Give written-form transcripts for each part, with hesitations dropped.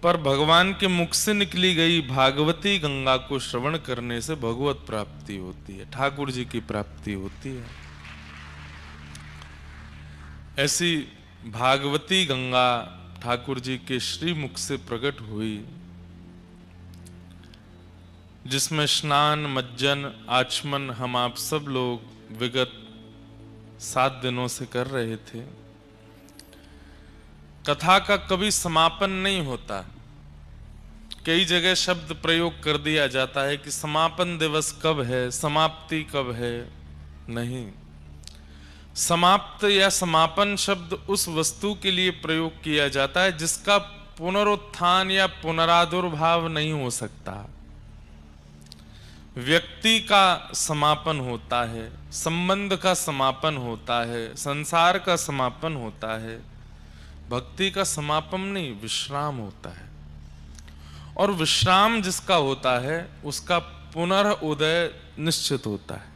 पर भगवान के मुख से निकली गई भागवती गंगा को श्रवण करने से भगवत प्राप्ति होती है, ठाकुर जी की प्राप्ति होती है। ऐसी भागवती गंगा ठाकुर जी के श्री मुख से प्रकट हुई, जिसमें स्नान मज्जन आचमन हम आप सब लोग विगत 7 दिनों से कर रहे थे। कथा का कभी समापन नहीं होता। कई जगह शब्द प्रयोग कर दिया जाता है कि समापन दिवस कब है, समाप्ति कब है। नहीं, समाप्त या समापन शब्द उस वस्तु के लिए प्रयोग किया जाता है जिसका पुनरुत्थान या पुनरादुर्भाव नहीं हो सकता। व्यक्ति का समापन होता है, संबंध का समापन होता है, संसार का समापन होता है। भक्ति का समापन नहीं, विश्राम होता है। और विश्राम जिसका होता है उसका पुनर्उदय निश्चित होता है।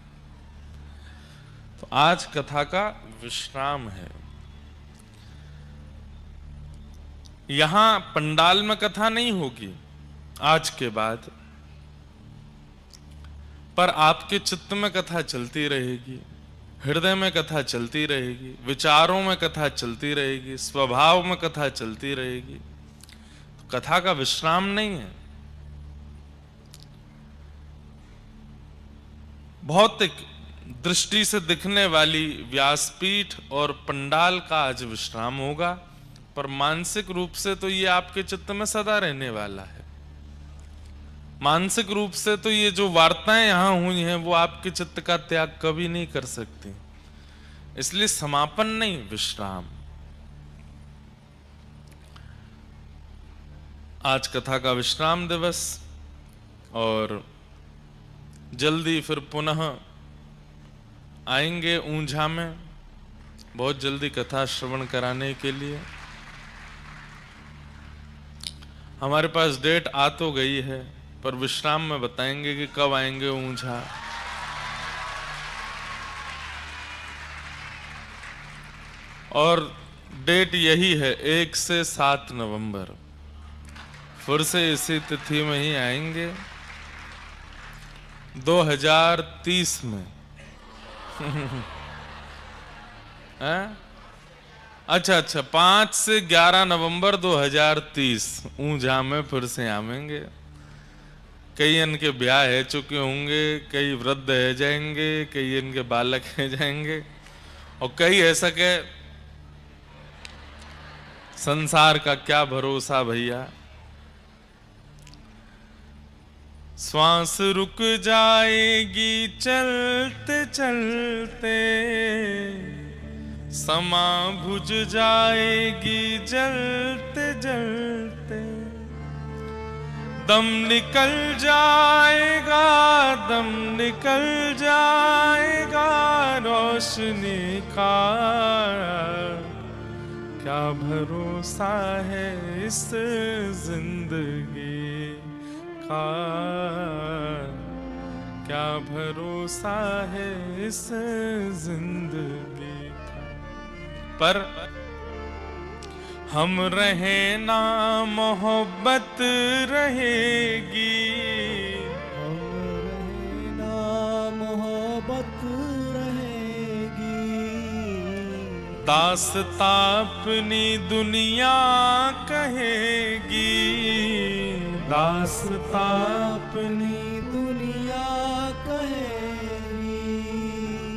तो आज कथा का विश्राम है। यहां पंडाल में कथा नहीं होगी आज के बाद, पर आपके चित्त में कथा चलती रहेगी, हृदय में कथा चलती रहेगी, विचारों में कथा चलती रहेगी, स्वभाव में कथा चलती रहेगी। कथा का विश्राम नहीं है। भौतिक दृष्टि से दिखने वाली व्यासपीठ और पंडाल का आज विश्राम होगा, पर मानसिक रूप से तो ये आपके चित्त में सदा रहने वाला है। मानसिक रूप से तो ये जो वार्ताएं यहां हुई हैं वो आपके चित्त का त्याग कभी नहीं कर सकती। इसलिए समापन नहीं, विश्राम। आज कथा का विश्राम दिवस, और जल्दी फिर पुनः आएंगे ऊंझा में बहुत जल्दी कथा श्रवण कराने के लिए। हमारे पास डेट आ तो गई है, पर विश्राम में बताएंगे कि कब आएंगे ऊंझा। और डेट यही है, 1 से 7 नवंबर। फिर से इसी तिथि में ही आएंगे 2030 में। अच्छा, 5 से 11 नवंबर 2030 ऊंझा में फिर से आवेंगे। कई इनके ब्याह है चुके होंगे, कई वृद्ध है जाएंगे, कई इनके बालक है जाएंगे, और कई ऐसा के संसार का क्या भरोसा भैया। श्वास रुक जाएगी चलते चलते, समा बुझ जाएगी जलते जलते, दम निकल जाएगा, दम निकल जाएगा रोशनी का। क्या भरोसा है इस जिंदगी का, क्या भरोसा है इस जिंदगी का। पर हम रहे ना मोहब्बत रहेगी, हम रहे ना मोहब्बत रहेगी। दास्तां अपनी दुनिया कहेगी, दास्तां अपनी दुनिया कहेगी।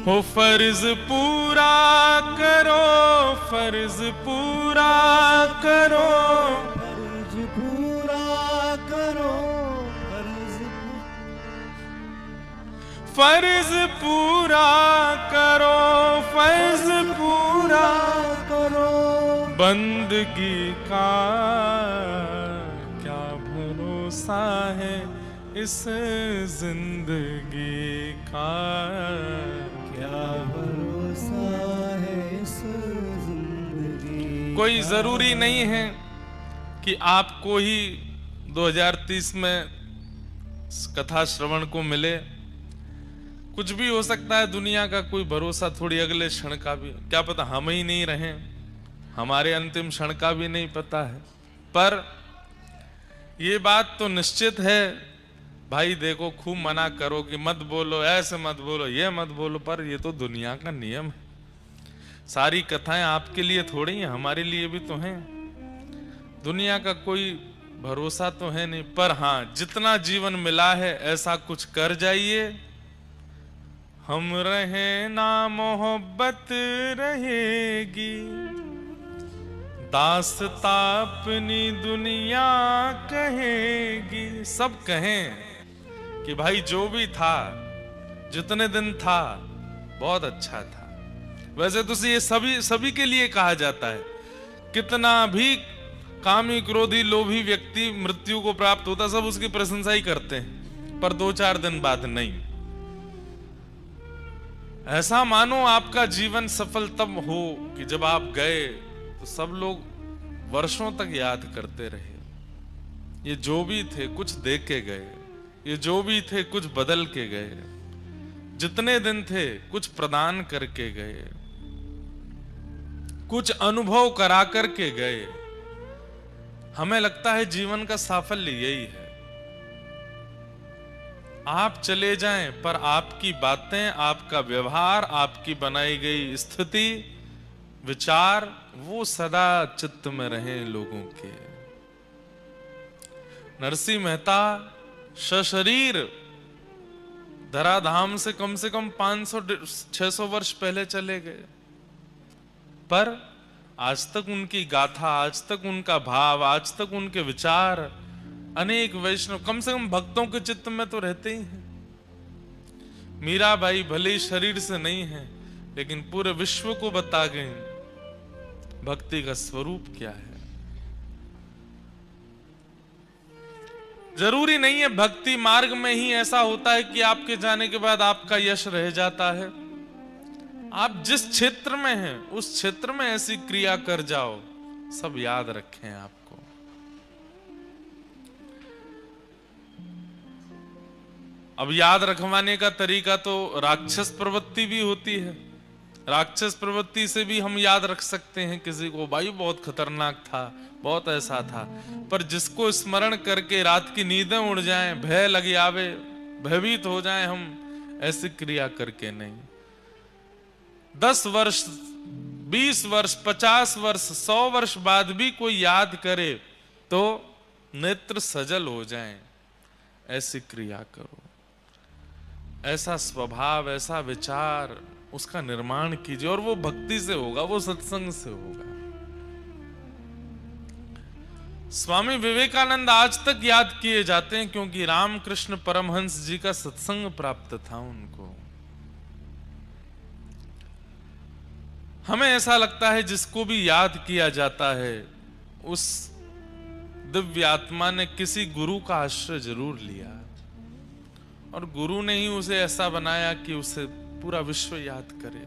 हो फर्ज पूरा करो, फर्ज पूरा करो, फर्ज पूरा करो, फर्ज पूरा करो, फर्ज पूरा करो। बंदगी का क्या भरोसा है इस जिंदगी का, क्या भरोसा है इस जिंदगी। कोई जरूरी नहीं है कि आपको ही 2030 में कथा श्रवण को मिले। कुछ भी हो सकता है, दुनिया का कोई भरोसा थोड़ी, अगले क्षण का भी क्या पता, हम ही नहीं रहे, हमारे अंतिम क्षण का भी नहीं पता है। पर ये बात तो निश्चित है भाई, देखो खूब मना करो कि मत बोलो, ऐसे मत बोलो, ये मत बोलो, पर ये तो दुनिया का नियम है। सारी कथाएं आपके लिए थोड़ी हैं, हमारे लिए भी तो हैं। दुनिया का कोई भरोसा तो है नहीं, पर हाँ, जितना जीवन मिला है ऐसा कुछ कर जाइए। हम रहे ना मोहब्बत रहेगी, दास्ता अपनी दुनिया कहेगी। सब कहें कि भाई जो भी था, जितने दिन था, बहुत अच्छा था। वैसे तो ये सभी के लिए कहा जाता है। कितना भी कामी क्रोधी लोभी व्यक्ति मृत्यु को प्राप्त होता, सब उसकी प्रशंसा ही करते हैं, पर 2-4 दिन बाद नहीं। ऐसा मानो आपका जीवन सफल तब हो कि जब आप गए तो सब लोग वर्षों तक याद करते रहे। ये जो भी थे कुछ दे के गए, ये जो भी थे कुछ बदल के गए, जितने दिन थे कुछ प्रदान करके गए, कुछ अनुभव करा करके गए। हमें लगता है जीवन का साफल्य यही है। आप चले जाएं पर आपकी बातें, आपका व्यवहार, आपकी बनाई गई स्थिति, विचार, वो सदा चित्त में रहें लोगों के। नरसिंह मेहता सशरीर धराधाम से कम 500-600 वर्ष पहले चले गए, पर आज तक उनकी गाथा, आज तक उनका भाव, आज तक उनके विचार अनेक वैष्णव, कम से कम भक्तों के चित्त में तो रहते ही हैं। मीराबाई भले ही शरीर से नहीं है, लेकिन पूरे विश्व को बता गए भक्ति का स्वरूप क्या है। जरूरी नहीं है भक्ति मार्ग में ही ऐसा होता है कि आपके जाने के बाद आपका यश रह जाता है। आप जिस क्षेत्र में हैं उस क्षेत्र में ऐसी क्रिया कर जाओ, सब याद रखें आपको। अब याद रखवाने का तरीका तो राक्षस प्रवृत्ति भी होती है। राक्षस प्रवृत्ति से भी हम याद रख सकते हैं किसी को, भाई बहुत खतरनाक था, बहुत ऐसा था, पर जिसको स्मरण करके रात की नींदें उड़ जाएं, भय लग आवे, भयभीत हो जाएं हम, ऐसी क्रिया करके नहीं। 10 वर्ष, 20 वर्ष, 50 वर्ष, 100 वर्ष बाद भी कोई याद करे तो नेत्र सजल हो जाएं, ऐसी क्रिया करो। ऐसा स्वभाव, ऐसा विचार, उसका निर्माण कीजिए, और वो भक्ति से होगा, वो सत्संग से होगा। स्वामी विवेकानंद आज तक याद किए जाते हैं क्योंकि रामकृष्ण परमहंस जी का सत्संग प्राप्त था उनको। हमें ऐसा लगता है जिसको भी याद किया जाता है उस दिव्य आत्मा ने किसी गुरु का आश्रय जरूर लिया, और गुरु ने ही उसे ऐसा बनाया कि उसे पूरा विश्व याद करे।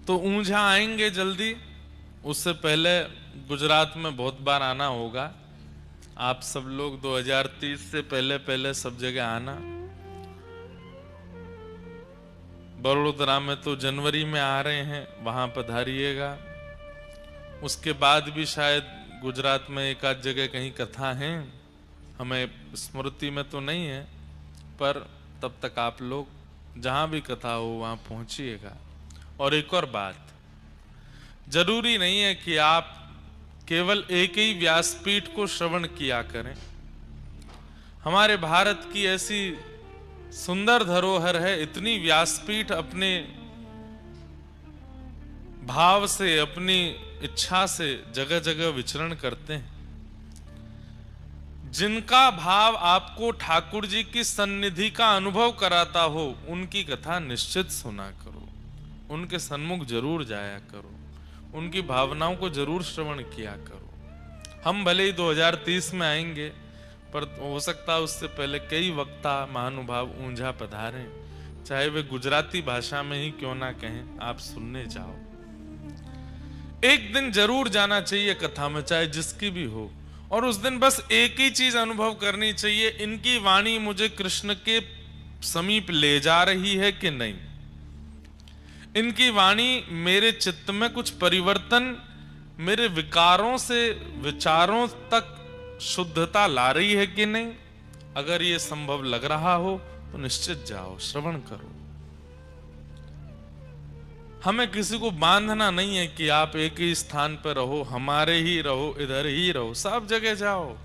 तो ऊंझा आएंगे जल्दी, उससे पहले गुजरात में बहुत बार आना होगा। आप सब लोग 2030 से पहले सब जगह आना। बड़ोदरा में तो जनवरी में आ रहे हैं, वहां पधारिएगा। उसके बाद भी शायद गुजरात में एक आध जगह कहीं कथा है, हमें स्मृति में तो नहीं है, पर तब तक आप लोग जहां भी कथा हो वहां पहुंचिएगा। और एक और बात, जरूरी नहीं है कि आप केवल एक ही व्यासपीठ को श्रवण किया करें। हमारे भारत की ऐसी सुंदर धरोहर है, इतनी व्यासपीठ अपने भाव से, अपनी इच्छा से जगह जगह विचरण करते हैं। जिनका भाव आपको ठाकुर जी की सन्निधि का अनुभव कराता हो, उनकी कथा निश्चित सुना करो, उनके सन्मुख जरूर जाया करो, उनकी भावनाओं को जरूर श्रवण किया करो। हम भले ही 2030 में आएंगे, पर हो सकता है उससे पहले कई वक्ता महानुभाव ऊंझा पधारें, चाहे वे गुजराती भाषा में ही क्यों ना कहें, आप सुनने जाओ। एक दिन जरूर जाना चाहिए कथा में, चाहे जिसकी भी हो, और उस दिन बस एक ही चीज अनुभव करनी चाहिए, इनकी वाणी मुझे कृष्ण के समीप ले जा रही है कि नहीं, इनकी वाणी मेरे चित्त में कुछ परिवर्तन, मेरे विकारों से विचारों तक शुद्धता ला रही है कि नहीं। अगर ये संभव लग रहा हो तो निश्चित जाओ, श्रवण करो। हमें किसी को बांधना नहीं है कि आप एक ही स्थान पर रहो, हमारे ही रहो, इधर ही रहो, सब जगह जाओ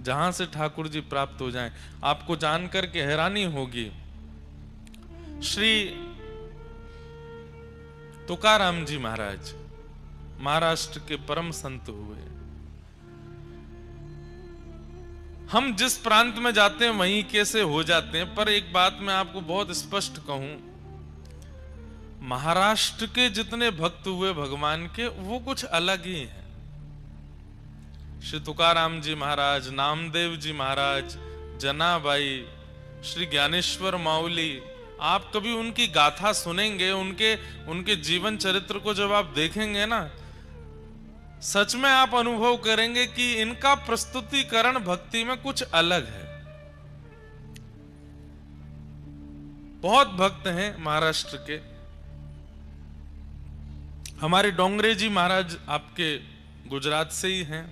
जहां से ठाकुर जी प्राप्त हो जाएं। आपको जानकर के हैरानी होगी, श्री तुकाराम जी महाराज महाराष्ट्र के परम संत हुए। हम जिस प्रांत में जाते हैं वहीं कैसे हो जाते हैं, पर एक बात मैं आपको बहुत स्पष्ट कहूं, महाराष्ट्र के जितने भक्त हुए भगवान के वो कुछ अलग ही हैं। श्री तुकाराम जी महाराज, नामदेव जी महाराज, जनाबाई, श्री ज्ञानेश्वर माउली, आप कभी उनकी गाथा सुनेंगे, उनके जीवन चरित्र को जब आप देखेंगे ना, सच में आप अनुभव करेंगे कि इनका प्रस्तुतिकरण भक्ति में कुछ अलग है। बहुत भक्त हैं महाराष्ट्र के। हमारे डोंगरे जी महाराज आपके गुजरात से ही हैं,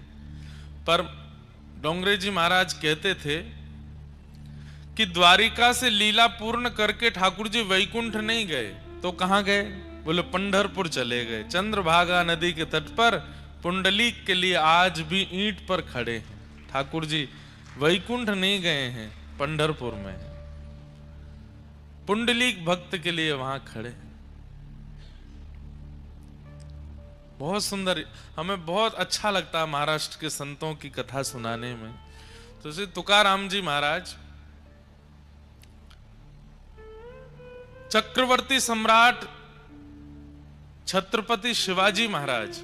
पर डोंगरे जी महाराज कहते थे कि द्वारिका से लीला पूर्ण करके ठाकुर जी वैकुंठ नहीं गए तो कहां गए? बोले पंढरपुर चले गए। चंद्रभागा नदी के तट पर पुंडलीक के लिए आज भी ईंट पर खड़े हैं। ठाकुर जी वैकुंठ नहीं गए हैं, पंढरपुर में पुंडलीक भक्त के लिए वहां खड़े हैं। बहुत सुंदर, हमें बहुत अच्छा लगता है महाराष्ट्र के संतों की कथा सुनाने में। तो श्री तुकाराम जी महाराज चक्रवर्ती सम्राट छत्रपति शिवाजी महाराज,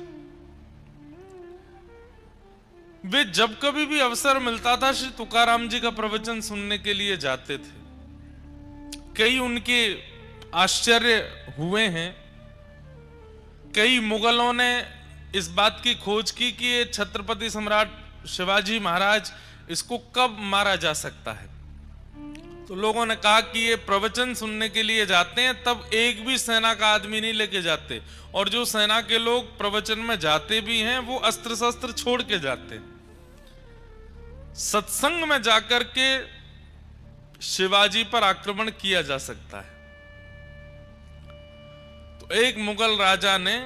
वे जब कभी भी अवसर मिलता था श्री तुकाराम जी का प्रवचन सुनने के लिए जाते थे। कई उनके आश्चर्य हुए हैं। कई मुगलों ने इस बात की खोज की कि ये छत्रपति सम्राट शिवाजी महाराज, इसको कब मारा जा सकता है। तो लोगों ने कहा कि ये प्रवचन सुनने के लिए जाते हैं, तब एक भी सेना का आदमी नहीं लेके जाते, और जो सेना के लोग प्रवचन में जाते भी हैं वो अस्त्र शस्त्र छोड़ के जाते हैं। सत्संग में जाकर के शिवाजी पर आक्रमण किया जा सकता है। तो एक मुगल राजा ने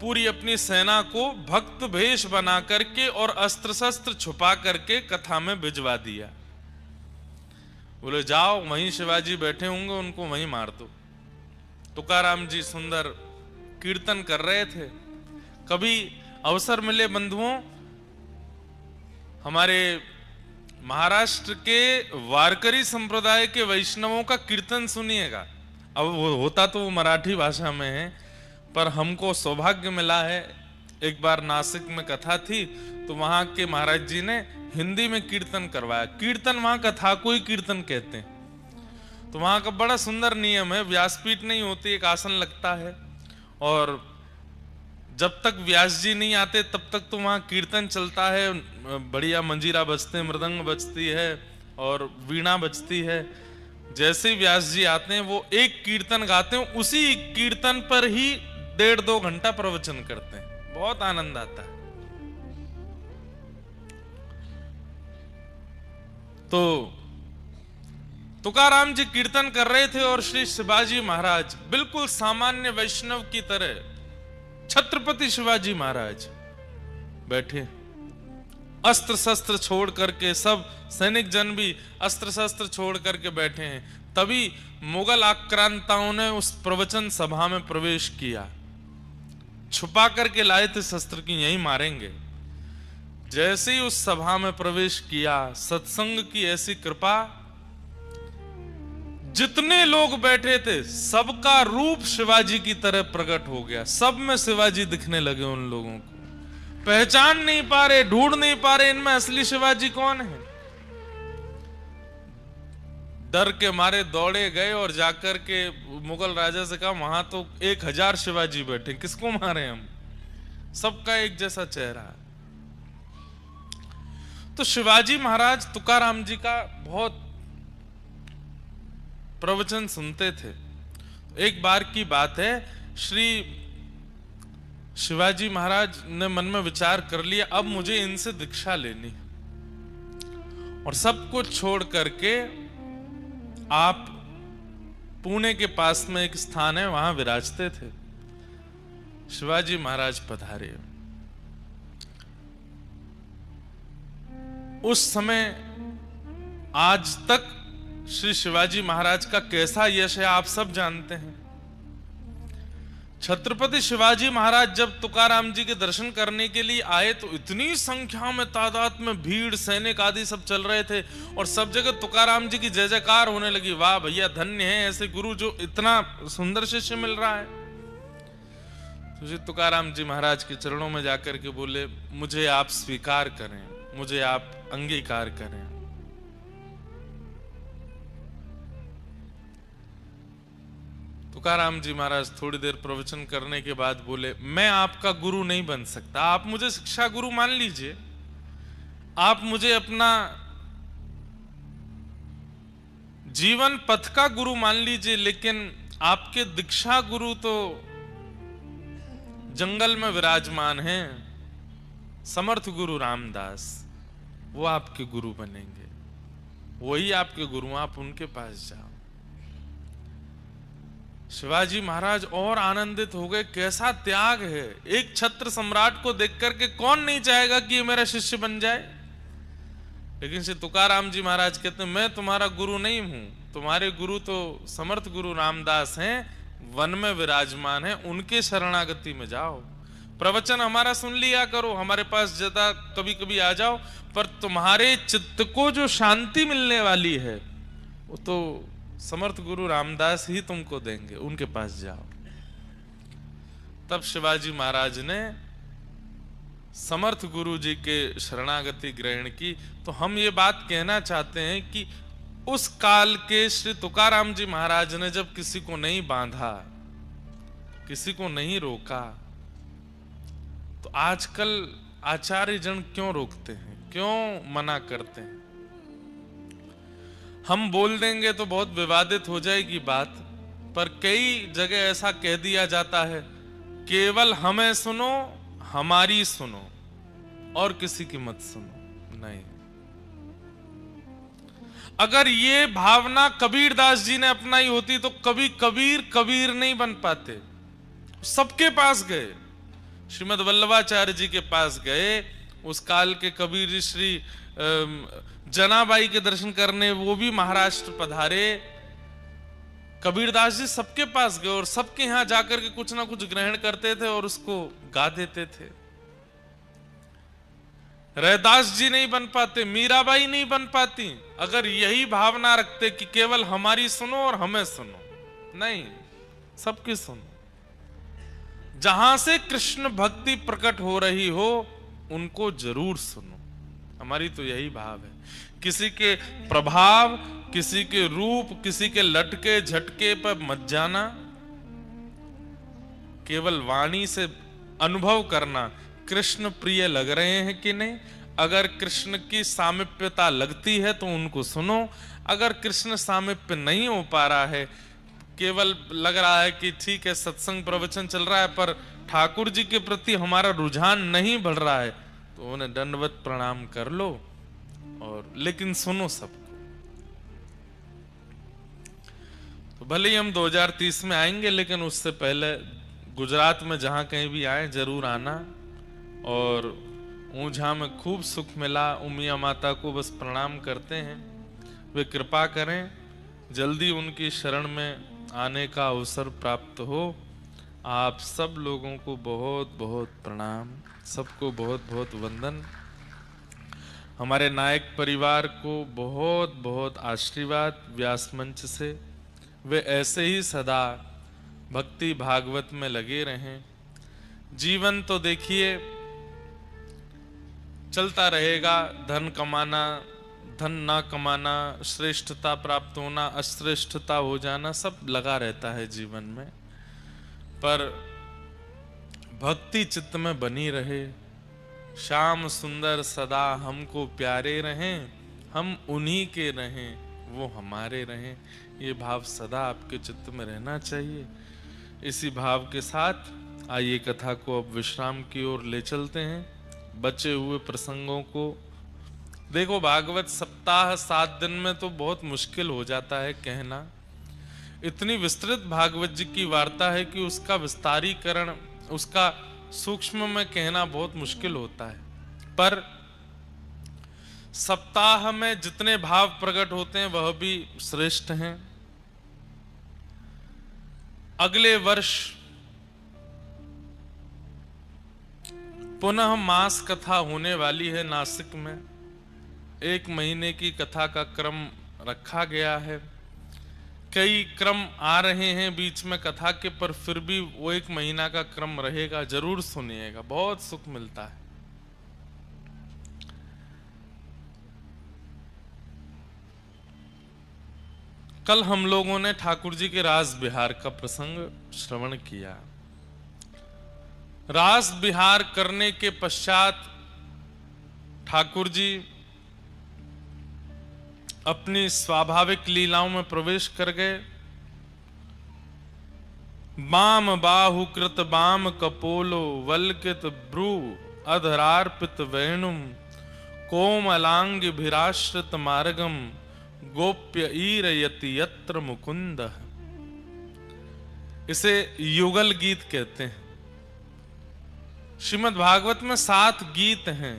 पूरी अपनी सेना को भक्त भेष बना करके और अस्त्र शस्त्र छुपा करके कथा में भिजवा दिया। बोले जाओ, वहीं शिवाजी बैठे होंगे, उनको वहीं मार दो। तुकाराम जी सुंदर कीर्तन कर रहे थे। कभी अवसर मिले बंधुओं, हमारे महाराष्ट्र के वारकरी संप्रदाय के वैष्णवों का कीर्तन सुनिएगा। अब वो होता तो वो मराठी भाषा में है, पर हमको सौभाग्य मिला है, एक बार नासिक में कथा थी तो वहां के महाराज जी ने हिंदी में कीर्तन करवाया। कीर्तन वहां कथा को ही कीर्तन कहते हैं। तो वहां का बड़ा सुंदर नियम है, व्यासपीठ नहीं होती, एक आसन लगता है, और जब तक व्यास जी नहीं आते तब तक तो वहां कीर्तन चलता है। बढ़िया मंजीरा बजते हैं, मृदंग बजती है और वीणा बजती है। जैसे ही व्यास जी आते हैं वो एक कीर्तन गाते हैं, उसी कीर्तन पर ही 1.5-2 घंटा प्रवचन करते हैं। बहुत आनंद आता है। तो तुकाराम जी कीर्तन कर रहे थे और श्री शिवाजी महाराज बिल्कुल सामान्य वैष्णव की तरह, छत्रपति शिवाजी महाराज बैठे, अस्त्र शस्त्र छोड़ करके, सब सैनिक जन भी अस्त्र शस्त्र छोड़ करके बैठे हैं। तभी मुगल आक्रांताओं ने उस प्रवचन सभा में प्रवेश किया। छुपा करके लाए थे शस्त्र की, यही मारेंगे। जैसे ही उस सभा में प्रवेश किया, सत्संग की ऐसी कृपा, जितने लोग बैठे थे सबका रूप शिवाजी की तरह प्रकट हो गया। सब में शिवाजी दिखने लगे। उन लोगों को पहचान नहीं पा रहे, ढूंढ नहीं पा रहे इनमें असली शिवाजी कौन है। डर के मारे दौड़े गए और जाकर के मुगल राजा से कहा, वहां तो 1000 शिवाजी बैठे, किसको मारे हम? सबका एक जैसा चेहरा। तो शिवाजी महाराज तुकाराम जी का बहुत प्रवचन सुनते थे। एक बार की बात है, श्री शिवाजी महाराज ने मन में विचार कर लिया, अब मुझे इनसे दीक्षा लेनी, और सब कुछ छोड़ करके आप पुणे के पास में एक स्थान है, वहां विराजते थे। शिवाजी महाराज पधारे। उस समय आज तक श्री शिवाजी महाराज का कैसा यश है आप सब जानते हैं। छत्रपति शिवाजी महाराज जब तुकाराम जी के दर्शन करने के लिए आए तो इतनी संख्या में, तादाद में भीड़, सैनिक आदि सब चल रहे थे, और सब जगह तुकाराम जी की जय जयकार होने लगी। वाह भैया, धन्य है ऐसे गुरु जो इतना सुंदर शिष्य मिल रहा है। तो श्री तुकाराम जी महाराज के चरणों में जाकर के बोले, मुझे आप स्वीकार करें, मुझे आप अंगीकार करें। तुकाराम जी महाराज थोड़ी देर प्रवचन करने के बाद बोले, मैं आपका गुरु नहीं बन सकता, आप मुझे शिक्षा गुरु मान लीजिए, आप मुझे अपना जीवन पथ का गुरु मान लीजिए, लेकिन आपके दीक्षा गुरु तो जंगल में विराजमान हैं, समर्थ गुरु रामदास, वो आपके गुरु बनेंगे, वही आपके गुरु, आप उनके पास जाओ। शिवाजी महाराज और आनंदित हो गए, कैसा त्याग है। एक छत्र सम्राट को देख करके कौन नहीं चाहेगा कि ये मेरा शिष्य बन जाए। लेकिन श्री तुकाराम जी महाराज कहते हैं, मैं तुम्हारा गुरु नहीं हूं, तुम्हारे गुरु तो समर्थ गुरु रामदास हैं, वन में विराजमान है, उनके शरणागति में जाओ। प्रवचन हमारा सुन लिया करो, हमारे पास ज्यादा कभी कभी आ जाओ, पर तुम्हारे चित्त को जो शांति मिलने वाली है वो तो समर्थ गुरु रामदास ही तुमको देंगे, उनके पास जाओ। तब शिवाजी महाराज ने समर्थ गुरु जी के शरणागति ग्रहण की। तो हम ये बात कहना चाहते हैं कि उस काल के श्री तुकाराम जी महाराज ने जब किसी को नहीं बांधा, किसी को नहीं रोका, तो आजकल आचार्य जन क्यों रोकते हैं, क्यों मना करते हैं। हम बोल देंगे तो बहुत विवादित हो जाएगी बात, पर कई जगह ऐसा कह दिया जाता है, केवल हमें सुनो, हमारी सुनो, और किसी की मत सुनो। नहीं, अगर ये भावना कबीरदास जी ने अपनाई होती तो कभी कबीर नहीं बन पाते। सबके पास गए, श्रीमद वल्लभाचार्य जी के पास गए, उस काल के कबीर जी श्री जनाबाई के दर्शन करने वो भी महाराष्ट्र पधारे। कबीरदास जी सबके पास गए और सबके यहां जाकर के कुछ ना कुछ ग्रहण करते थे और उसको गा देते थे। रैदास जी नहीं बन पाते, मीराबाई नहीं बन पाती अगर यही भावना रखते कि केवल हमारी सुनो और हमें सुनो। नहीं, सबकी सुनो। जहां से कृष्ण भक्ति प्रकट हो रही हो उनको जरूर सुनो। हमारी तो यही भाव है। किसी के प्रभाव, किसी के रूप, किसी के लटके झटके पर मत जाना। केवल वाणी से अनुभव करना, कृष्ण प्रिय लग रहे हैं कि नहीं। अगर कृष्ण की सामीप्यता लगती है तो उनको सुनो। अगर कृष्ण सामीप्य नहीं हो पा रहा है, केवल लग रहा है कि ठीक है सत्संग प्रवचन चल रहा है पर ठाकुर जी के प्रति हमारा रुझान नहीं बढ़ रहा है, तो उन्हें दंडवत प्रणाम कर लो, और लेकिन सुनो सबको। तो भले ही हम 2030 में आएंगे, लेकिन उससे पहले गुजरात में जहां कहीं भी आए जरूर आना। और ऊंझा में खूब सुख मिला, उमिया माता को बस प्रणाम करते हैं, वे कृपा करें जल्दी उनकी शरण में आने का अवसर प्राप्त हो। आप सब लोगों को बहुत बहुत प्रणाम, सबको बहुत बहुत वंदन। हमारे नायक परिवार को बहुत बहुत आशीर्वाद व्यास मंच से। वे ऐसे ही सदा भक्ति भागवत में लगे रहें। जीवन तो देखिए चलता रहेगा, धन कमाना, धन ना कमाना, श्रेष्ठता प्राप्त होना, अश्रेष्ठता हो जाना, सब लगा रहता है जीवन में। पर भक्ति चित्त में बनी रहे, श्याम सुंदर सदा हमको प्यारे रहें, हम उन्हीं के रहें, वो हमारे रहें। ये भाव सदा आपके चित्त में रहना चाहिए। इसी भाव के साथ आइए कथा को अब विश्राम की ओर ले चलते हैं। बचे हुए प्रसंगों को देखो, भागवत सप्ताह 7 दिन में तो बहुत मुश्किल हो जाता है कहना। इतनी विस्तृत भागवत जी की वार्ता है कि उसका विस्तारीकरण, उसका सूक्ष्म में कहना बहुत मुश्किल होता है। पर सप्ताह में जितने भाव प्रकट होते हैं वह भी श्रेष्ठ हैं। अगले वर्ष पुनः मास कथा होने वाली है नासिक में। 1 महीने की कथा का क्रम रखा गया है। कई क्रम आ रहे हैं बीच में कथा के, पर फिर भी वो 1 महीना का क्रम रहेगा। जरूर सुनिएगा, बहुत सुख मिलता है। कल हम लोगों ने ठाकुर जी के रास बिहार का प्रसंग श्रवण किया। रास बिहार करने के पश्चात ठाकुर जी अपनी स्वाभाविक लीलाओं में प्रवेश कर गए। बाम बाहु कृत बाम कपोलो वल्कित ब्रू अधरार्पित वेणुम कोमलांग भिराश्रित मार्गम गोप्य ईरयति यत्र मुकुंद। इसे युगल गीत कहते हैं। श्रीमद् भागवत में 7 गीत हैं,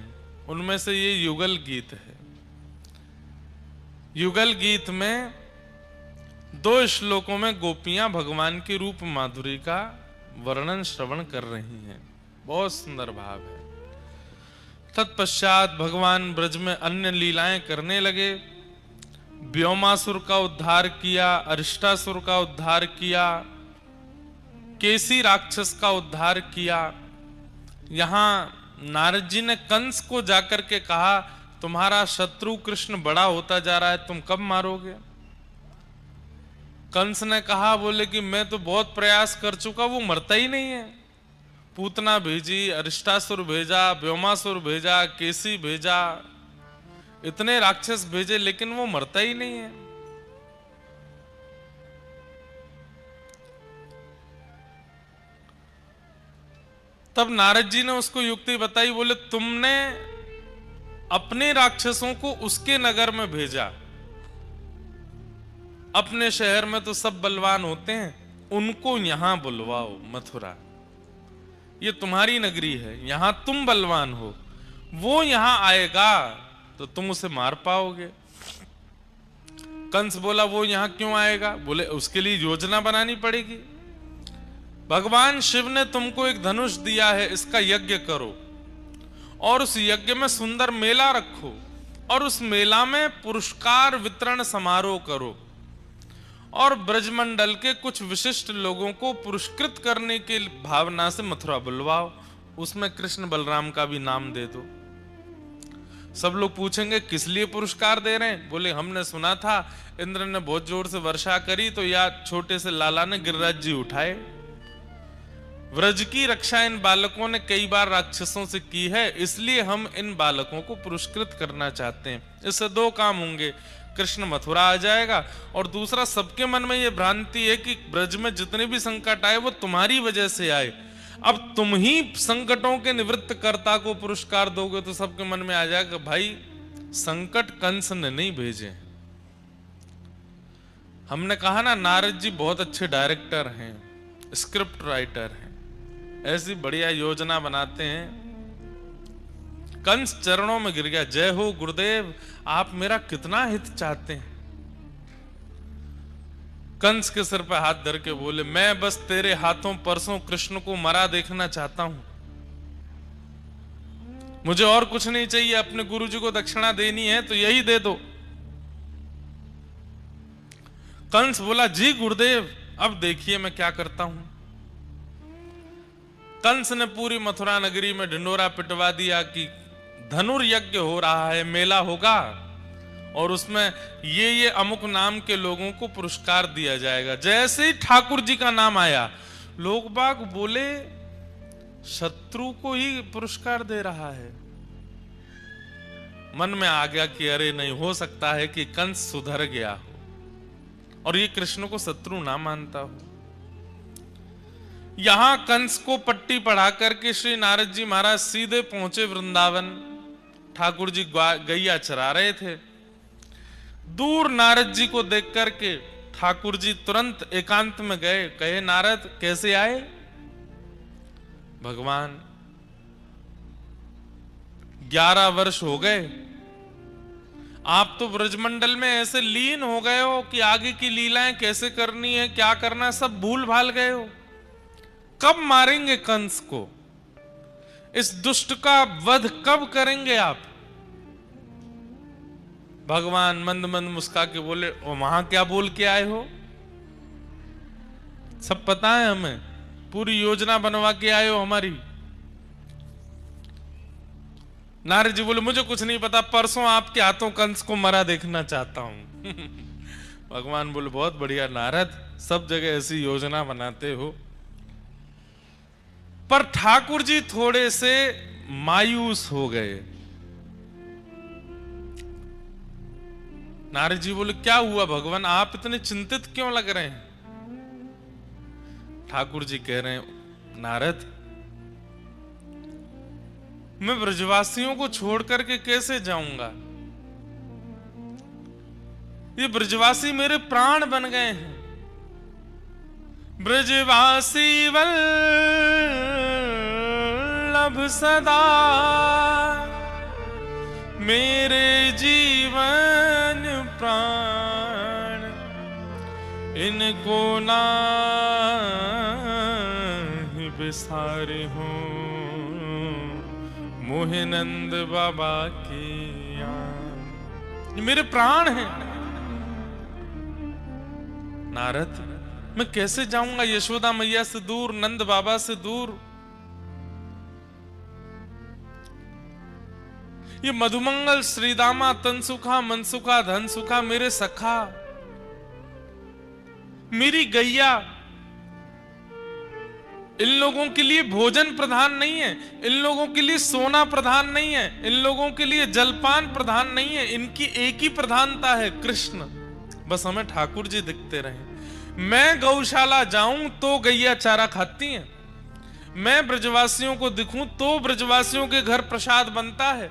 उनमें से ये युगल गीत है। युगल गीत में 2 श्लोकों में गोपियां भगवान की रूप माधुरी का वर्णन श्रवण कर रही हैं। बहुत सुंदर भाव है। तत्पश्चात भगवान ब्रज में अन्य लीलाएं करने लगे। व्योमासुर का उद्धार किया, अरिष्टासुर का उद्धार किया, केसी राक्षस का उद्धार किया। यहां नारद जी ने कंस को जाकर के कहा, तुम्हारा शत्रु कृष्ण बड़ा होता जा रहा है, तुम कब मारोगे? कंस ने कहा, बोले कि मैं तो बहुत प्रयास कर चुका, वो मरता ही नहीं है। पूतना भेजी, अरिष्टासुर भेजा, व्योमासुर भेजा, केसी भेजा, इतने राक्षस भेजे, लेकिन वो मरता ही नहीं है। तब नारद जी ने उसको युक्ति बताई। बोले, तुमने अपने राक्षसों को उसके नगर में भेजा, अपने शहर में तो सब बलवान होते हैं, उनको यहां बुलवाओ मथुरा, ये तुम्हारी नगरी है, यहां तुम बलवान हो। वो यहां आएगा तो तुम उसे मार पाओगे। कंस बोला, वो यहां क्यों आएगा? बोले, उसके लिए योजना बनानी पड़ेगी। भगवान शिव ने तुमको एक धनुष दिया है, इसका यज्ञ करो और उस यज्ञ में सुंदर मेला रखो और उस मेला में पुरस्कार वितरण समारोह करो और ब्रजमंडल के कुछ विशिष्ट लोगों को पुरस्कृत करने की भावना से मथुरा बुलवाओ। उसमें कृष्ण बलराम का भी नाम दे दो। सब लोग पूछेंगे, किस लिए पुरस्कार दे रहे हैं? बोले, हमने सुना था इंद्र ने बहुत जोर से वर्षा करी तो या छोटे से लाला ने गिरिराज जी उठाए। व्रज की रक्षा इन बालकों ने कई बार राक्षसों से की है, इसलिए हम इन बालकों को पुरस्कृत करना चाहते हैं। इससे 2 काम होंगे, कृष्ण मथुरा आ जाएगा और दूसरा, सबके मन में यह भ्रांति है कि ब्रज में जितने भी संकट आए वो तुम्हारी वजह से आए। अब तुम ही संकटों के निवृत्त कर्ता को पुरस्कार दोगे तो सबके मन में आ जाएगा, भाई संकट कंस ने नहीं भेजे। हमने कहा ना, नारद जी बहुत अच्छे डायरेक्टर हैं, स्क्रिप्ट राइटर हैं, ऐसी बढ़िया योजना बनाते हैं। कंस चरणों में गिर गया, जय हो गुरुदेव, आप मेरा कितना हित चाहते हैं। कंस के सिर पर हाथ धर के बोले, मैं बस तेरे हाथों परसों कृष्ण को मरा देखना चाहता हूं, मुझे और कुछ नहीं चाहिए। अपने गुरुजी को दक्षिणा देनी है तो यही दे दो। कंस बोला, जी गुरुदेव, अब देखिए मैं क्या करता हूं। कंस ने पूरी मथुरा नगरी में ढिंडोरा पिटवा दिया कि धनुर्यज्ञ हो रहा है, मेला होगा और उसमें ये अमुक नाम के लोगों को पुरस्कार दिया जाएगा। जैसे ही ठाकुर जी का नाम आया, लोग बाग बोले, शत्रु को ही पुरस्कार दे रहा है। मन में आ गया कि अरे नहीं हो सकता है कि कंस सुधर गया हो और ये कृष्ण को शत्रु ना मानता हो। यहां कंस को पट्टी पढ़ा करके श्री नारद जी महाराज सीधे पहुंचे वृंदावन। ठाकुर जी गैया चरा रहे थे। दूर नारद जी को देख करके ठाकुर जी तुरंत एकांत में गए। कहे, नारद कैसे आए? भगवान 11 वर्ष हो गए, आप तो ब्रजमंडल में ऐसे लीन हो गए हो कि आगे की लीलाएं कैसे करनी है, क्या करना है, सब भूल भाल गए हो। कब मारेंगे कंस को? इस दुष्ट का वध कब करेंगे आप? भगवान मंद मंद मुस्का के बोले, ओ वहां क्या बोल के आए हो? सब पता है हमें, पूरी योजना बनवा के आए हो हमारी। नारद जी बोले, मुझे कुछ नहीं पता, परसों आपके हाथों कंस को मरा देखना चाहता हूं। भगवान बोले, बहुत बढ़िया नारद, सब जगह ऐसी योजना बनाते हो। पर ठाकुर जी थोड़े से मायूस हो गए। नारद जी बोले, क्या हुआ भगवान, आप इतने चिंतित क्यों लग रहे हैं? ठाकुर जी कह रहे हैं, नारद मैं ब्रजवासियों को छोड़ करके कैसे जाऊंगा? ये ब्रजवासी मेरे प्राण बन गए हैं। ब्रजवासी वल्लभ सदा मेरे जीवन प्राण, इनको नाही बिसारे हो मोहे नंद बाबा की याद। ये मेरे प्राण हैं। नारद मैं कैसे जाऊंगा यशोदा मैया से दूर, नंद बाबा से दूर? ये मधुमंगल श्रीदामा तनसुखा मनसुखा धनसुखा मेरे सखा, मेरी गैया, इन लोगों के लिए भोजन प्रधान नहीं है, इन लोगों के लिए सोना प्रधान नहीं है, इन लोगों के लिए जलपान प्रधान नहीं है। इनकी एक ही प्रधानता है, कृष्ण। बस हमें ठाकुर जी दिखते रहे। मैं गौशाला जाऊं तो गैया चारा खाती हैं, मैं ब्रजवासियों को दिखूं तो ब्रजवासियों के घर प्रसाद बनता है,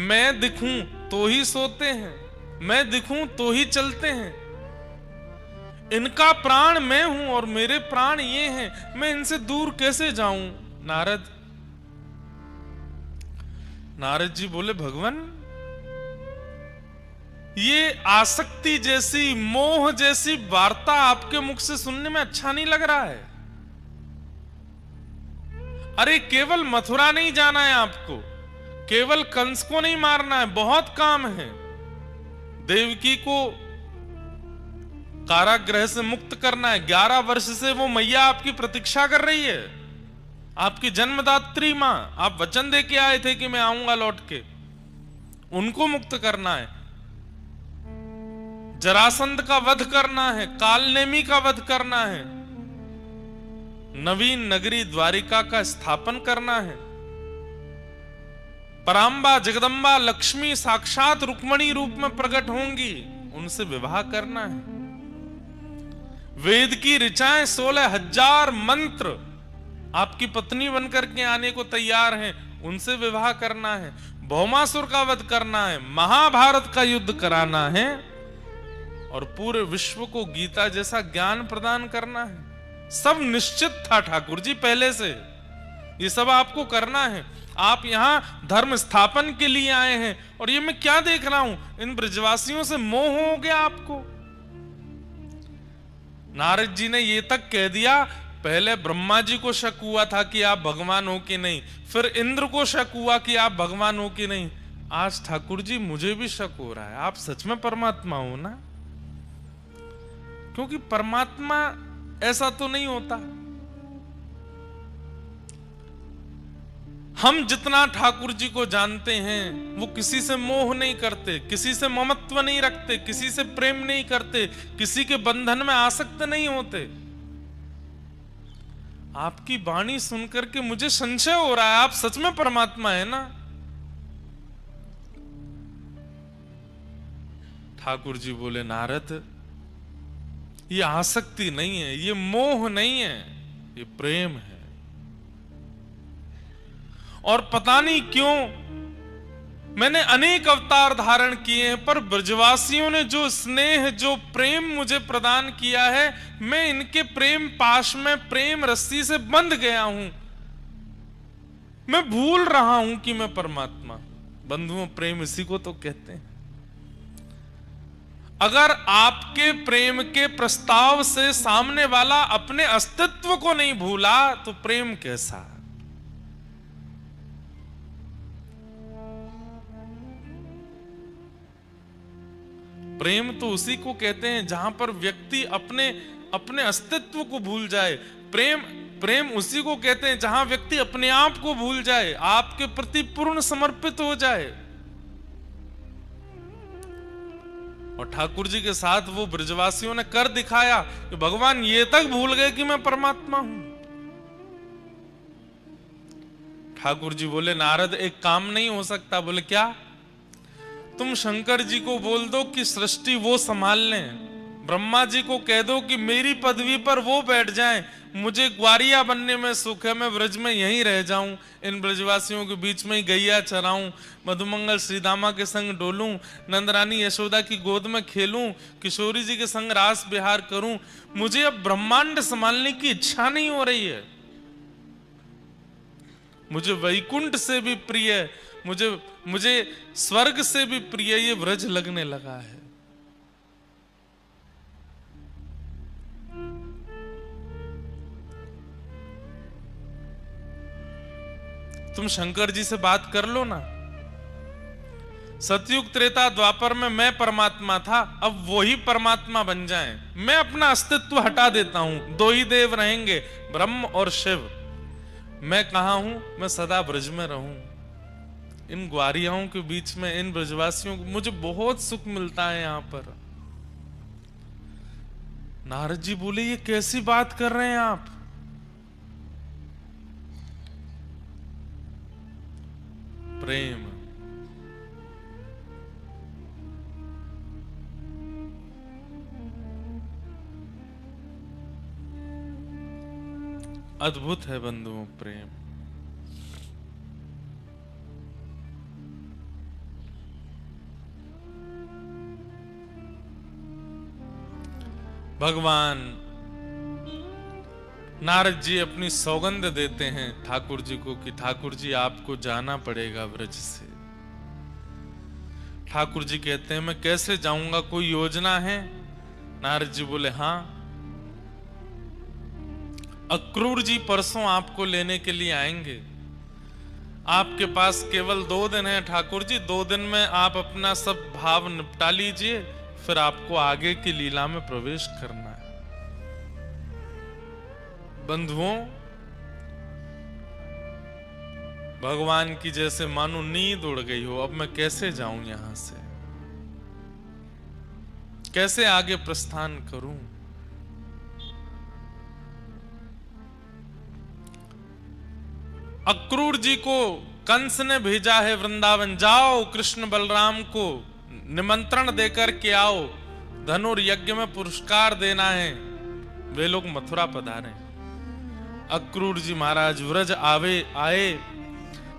मैं दिखूं तो ही सोते हैं, मैं दिखूं तो ही चलते हैं। इनका प्राण मैं हूं और मेरे प्राण ये हैं, मैं इनसे दूर कैसे जाऊं? नारद जी बोले, भगवान ये आसक्ति जैसी, मोह जैसी वार्ता आपके मुख से सुनने में अच्छा नहीं लग रहा है। अरे केवल मथुरा नहीं जाना है आपको, केवल कंस को नहीं मारना है, बहुत काम है। देवकी को कारागृह से मुक्त करना है। 11 वर्ष से वो मैया आपकी प्रतीक्षा कर रही है, आपकी जन्मदात्री मां। आप वचन दे के आए थे कि मैं आऊंगा लौट के, उनको मुक्त करना है। जरासंध का वध करना है, कालनेमी का वध करना है, नवीन नगरी द्वारिका का स्थापन करना है। परांबा जगदंबा लक्ष्मी साक्षात रुक्मणी रूप में प्रकट होंगी, उनसे विवाह करना है। वेद की ऋचाएं 16,000 मंत्र आपकी पत्नी बनकर के आने को तैयार हैं, उनसे विवाह करना है। भौमासुर का वध करना है, महाभारत का युद्ध कराना है और पूरे विश्व को गीता जैसा ज्ञान प्रदान करना है। सब निश्चित था ठाकुर जी पहले से, ये सब आपको करना है। आप यहां धर्म स्थापन के लिए आए हैं और ये मैं क्या देख रहा हूं, इन ब्रजवासियों से मोह हो गया आपको। नारद जी ने ये तक कह दिया, पहले ब्रह्मा जी को शक हुआ था कि आप भगवान हो कि नहीं, फिर इंद्र को शक हुआ कि आप भगवान हो कि नहीं, आज ठाकुर जी मुझे भी शक हो रहा है, आप सच में परमात्मा हो ना? क्योंकि परमात्मा ऐसा तो नहीं होता। हम जितना ठाकुर जी को जानते हैं वो किसी से मोह नहीं करते, किसी से ममत्व नहीं रखते, किसी से प्रेम नहीं करते, किसी के बंधन में आसक्त नहीं होते। आपकी वाणी सुनकर के मुझे संशय हो रहा है, आप सच में परमात्मा है ना? ठाकुर जी बोले, नारद, ये आसक्ति नहीं है, ये मोह नहीं है, ये प्रेम है। और पता नहीं क्यों मैंने अनेक अवतार धारण किए हैं, पर ब्रजवासियों ने जो स्नेह, जो प्रेम मुझे प्रदान किया है, मैं इनके प्रेम पाश में, प्रेम रस्सी से बंध गया हूं। मैं भूल रहा हूं कि मैं परमात्मा। बंधुओं, प्रेम इसी को तो कहते हैं। अगर आपके प्रेम के प्रस्ताव से सामने वाला अपने अस्तित्व को नहीं भूला तो प्रेम कैसा? प्रेम तो उसी को कहते हैं जहां पर व्यक्ति अपने अस्तित्व को भूल जाए। प्रेम उसी को कहते हैं जहां व्यक्ति अपने आप को भूल जाए, आपके प्रति पूर्ण समर्पित हो जाए। और ठाकुर जी के साथ वो ब्रजवासियों ने कर दिखाया कि भगवान ये तक भूल गए कि मैं परमात्मा हूं। ठाकुर जी बोले, नारद, एक काम नहीं हो सकता। बोले, क्या? तुम शंकर जी को बोल दो कि सृष्टि वो संभाल लें, ब्रह्मा जी को कह दो कि मेरी पदवी पर वो बैठ जाएं, मुझे ग्वारिया बनने में सुख है, मैं ब्रज में यहीं रह जाऊं, इन ब्रजवासियों के बीच में ही गैया चराऊं, मधुमंगल श्रीदामा के संग डोलूं, नंदरानी यशोदा की गोद में खेलूं, किशोरी जी के संग रास विहार करूं। मुझे अब ब्रह्मांड संभालने की इच्छा नहीं हो रही है। मुझे वैकुंठ से भी प्रिय, मुझे स्वर्ग से भी प्रिय ये ब्रज लगने लगा है। तुम शंकर जी से बात कर लो ना। सतयुग त्रेता द्वापर में मैं परमात्मा था, अब वही परमात्मा बन जाएं। मैं अपना अस्तित्व हटा देता हूं, दो ही देव रहेंगे, ब्रह्म और शिव। मैं कहां हूं? मैं सदा ब्रज में रहूं, इन ग्वारियाओं के बीच में, इन ब्रजवासियों को मुझे बहुत सुख मिलता है यहां पर। नारद जी बोले, ये कैसी बात कर रहे हैं आप? प्रेम। अद्भुत है बंधुओं प्रेम। भगवान नारद जी अपनी सौगंध देते हैं ठाकुर जी को कि ठाकुर जी आपको जाना पड़ेगा ब्रज से। ठाकुर जी कहते हैं, मैं कैसे जाऊंगा, कोई योजना है? नारद जी बोले, हां, अक्रूर जी परसों आपको लेने के लिए आएंगे। आपके पास केवल 2 दिन है ठाकुर जी, 2 दिन में आप अपना सब भाव निपटा लीजिए, फिर आपको आगे की लीला में प्रवेश करना है। बंधुओं, भगवान की जैसे मानो नींद उड़ गई हो, अब मैं कैसे जाऊं यहां से, कैसे आगे प्रस्थान करूं? अक्रूर जी को कंस ने भेजा है वृंदावन, जाओ कृष्ण बलराम को निमंत्रण देकर के आओ, धनुर्यज्ञ में पुरस्कार देना है। वे लोग मथुरा पधारे। अक्रूर जी महाराज व्रज आए,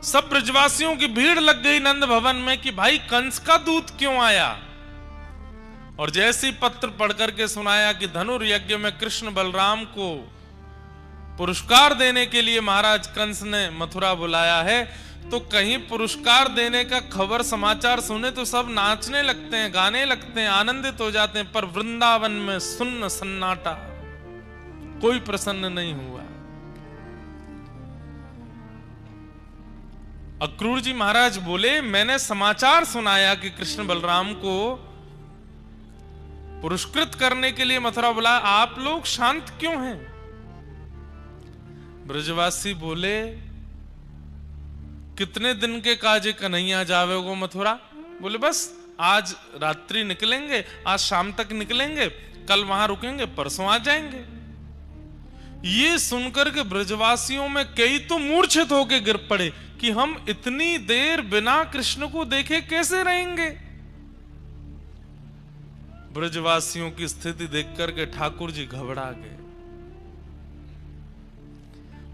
सब ब्रजवासियों की भीड़ लग गई नंद भवन में कि भाई कंस का दूत क्यों आया। और जैसे ही पत्र पढ़कर के सुनाया कि धनुर्यज्ञ में कृष्ण बलराम को पुरस्कार देने के लिए महाराज कंस ने मथुरा बुलाया है, तो कहीं पुरस्कार देने का खबर समाचार सुने तो सब नाचने लगते हैं, गाने लगते हैं, आनंदित हो जाते हैं, पर वृंदावन में सुन्न सन्नाटा, कोई प्रसन्न नहीं हुआ। अक्रूर जी महाराज बोले, मैंने समाचार सुनाया कि कृष्ण बलराम को पुरस्कृत करने के लिए मथुरा बुलाया, आप लोग शांत क्यों हैं? ब्रजवासी बोले, कितने दिन के काजे कन्हैया जावेगो मथुरा? बोले, बस आज रात्रि निकलेंगे, आज शाम तक निकलेंगे, कल वहां रुकेंगे, परसों आ जाएंगे। ये सुनकर के ब्रजवासियों में कई तो मूर्छित होकर गिर पड़े कि हम इतनी देर बिना कृष्ण को देखे कैसे रहेंगे। ब्रजवासियों की स्थिति देख करके ठाकुर जी घबरा गए।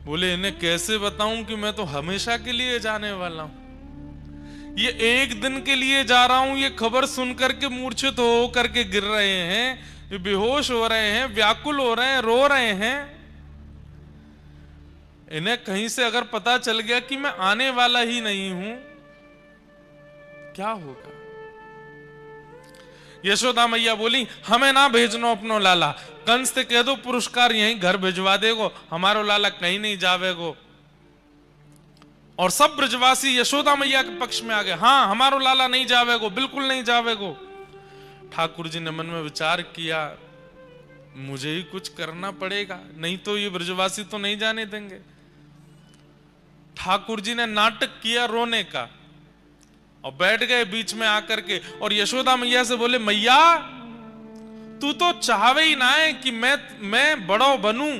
बोले इन्हें कैसे बताऊं कि मैं तो हमेशा के लिए जाने वाला हूं, ये एक दिन के लिए जा रहा हूं। ये खबर सुन करके मूर्छित हो करके गिर रहे हैं, ये बेहोश हो रहे हैं, व्याकुल हो रहे हैं, रो रहे हैं। इन्हें कहीं से अगर पता चल गया कि मैं आने वाला ही नहीं हूं, क्या होगा? यशोदा मैया बोली हमें ना भेजनो अपनो लाला, कंस से कह दो पुरस्कार यहीं घर भिजवा देगो, हमारो लाला कहीं नहीं जावेगो। और सब ब्रजवासी यशोदा मैया के पक्ष में आ गए। हाँ, हमारो लाला नहीं जावेगो, बिल्कुल नहीं जावेगो। ठाकुर जी ने मन में विचार किया, मुझे ही कुछ करना पड़ेगा, नहीं तो ये ब्रजवासी तो नहीं जाने देंगे। ठाकुर जी ने नाटक किया रोने का और बैठ गए बीच में आकर के और यशोदा मैया से बोले, मैया तू तो चाहवे ही ना है कि मैं बड़ो बनूं।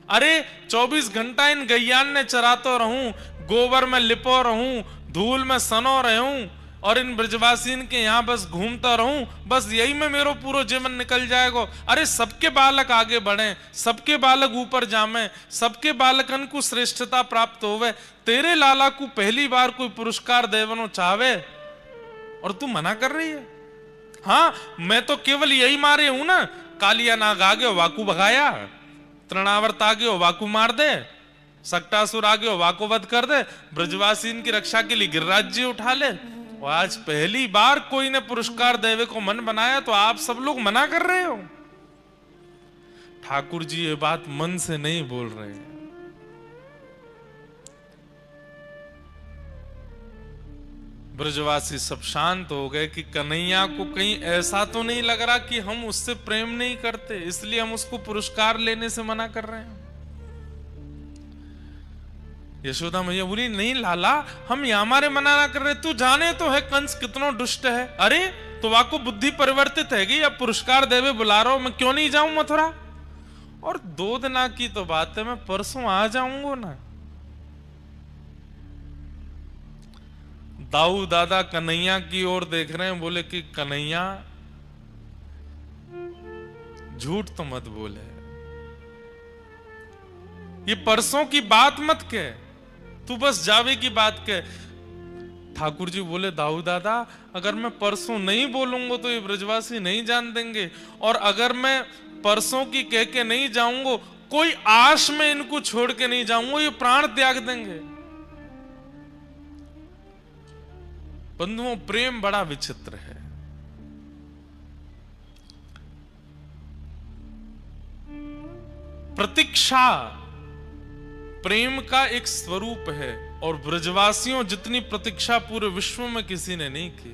अरे 24 घंटा इन गैयान ने चरातो रहूं, गोबर में लिपो रहूं, धूल में सनो रहूं और इन ब्रजवासीन के यहां बस घूमता रहूं, बस यही में मेरो पूरा जीवन निकल जाएगा। अरे सबके बालक आगे बढ़े, सबके बालक ऊपर जामे, सबके बालकन को श्रेष्ठता प्राप्त होवे, तेरे लाला को पहली बार कोई पुरस्कार देवनो चाहे और तू मना कर रही है। हाँ, मैं तो केवल यही मारे हूं ना, कालिया नाग आ गयो वाकू भगाया, तृणावर्त आ गयो वाकू मार दे, सक्टासुर आ गयो वाको वध कर दे, ब्रजवासीन की रक्षा के लिए गिरिराज जी उठा ले। और आज पहली बार कोई ने पुरस्कार देवे को मन बनाया तो आप सब लोग मना कर रहे हो। ठाकुर जी ये बात मन से नहीं बोल रहे हैं। ब्रजवासी सब शांत हो गए कि कन्हैया को कहीं ऐसा तो नहीं लग रहा कि हम उससे प्रेम नहीं करते, इसलिए हम उसको पुरस्कार लेने से मना कर रहे हैं। यशोदा मैया बोली नहीं लाला, हम यहाँ हमारे मना ना कर रहे, तू जाने तो है कंस कितना दुष्ट है। अरे तो वाको बुद्धि परिवर्तित हैगी, अब पुरस्कार देवे बुला रहा हो, मैं क्यों नहीं जाऊं मथुरा? और 2 दिन की तो बात है, मैं परसों आ जाऊंगा ना। दाऊ दादा कन्हैया की ओर देख रहे हैं, बोले कि कन्हैया झूठ तो मत बोले, ये परसों की बात मत कह, तू बस जावे की बात कह। ठाकुर जी बोले दाऊ दादा, अगर मैं परसों नहीं बोलूंगा तो ये ब्रजवासी नहीं जान देंगे, और अगर मैं परसों की कह के नहीं जाऊंगा, कोई आश में इनको छोड़ के नहीं जाऊंगा, ये प्राण त्याग देंगे। बंधुओं, प्रेम बड़ा विचित्र है। प्रतीक्षा प्रेम का एक स्वरूप है, और ब्रजवासियों जितनी प्रतीक्षा पूरे विश्व में किसी ने नहीं की।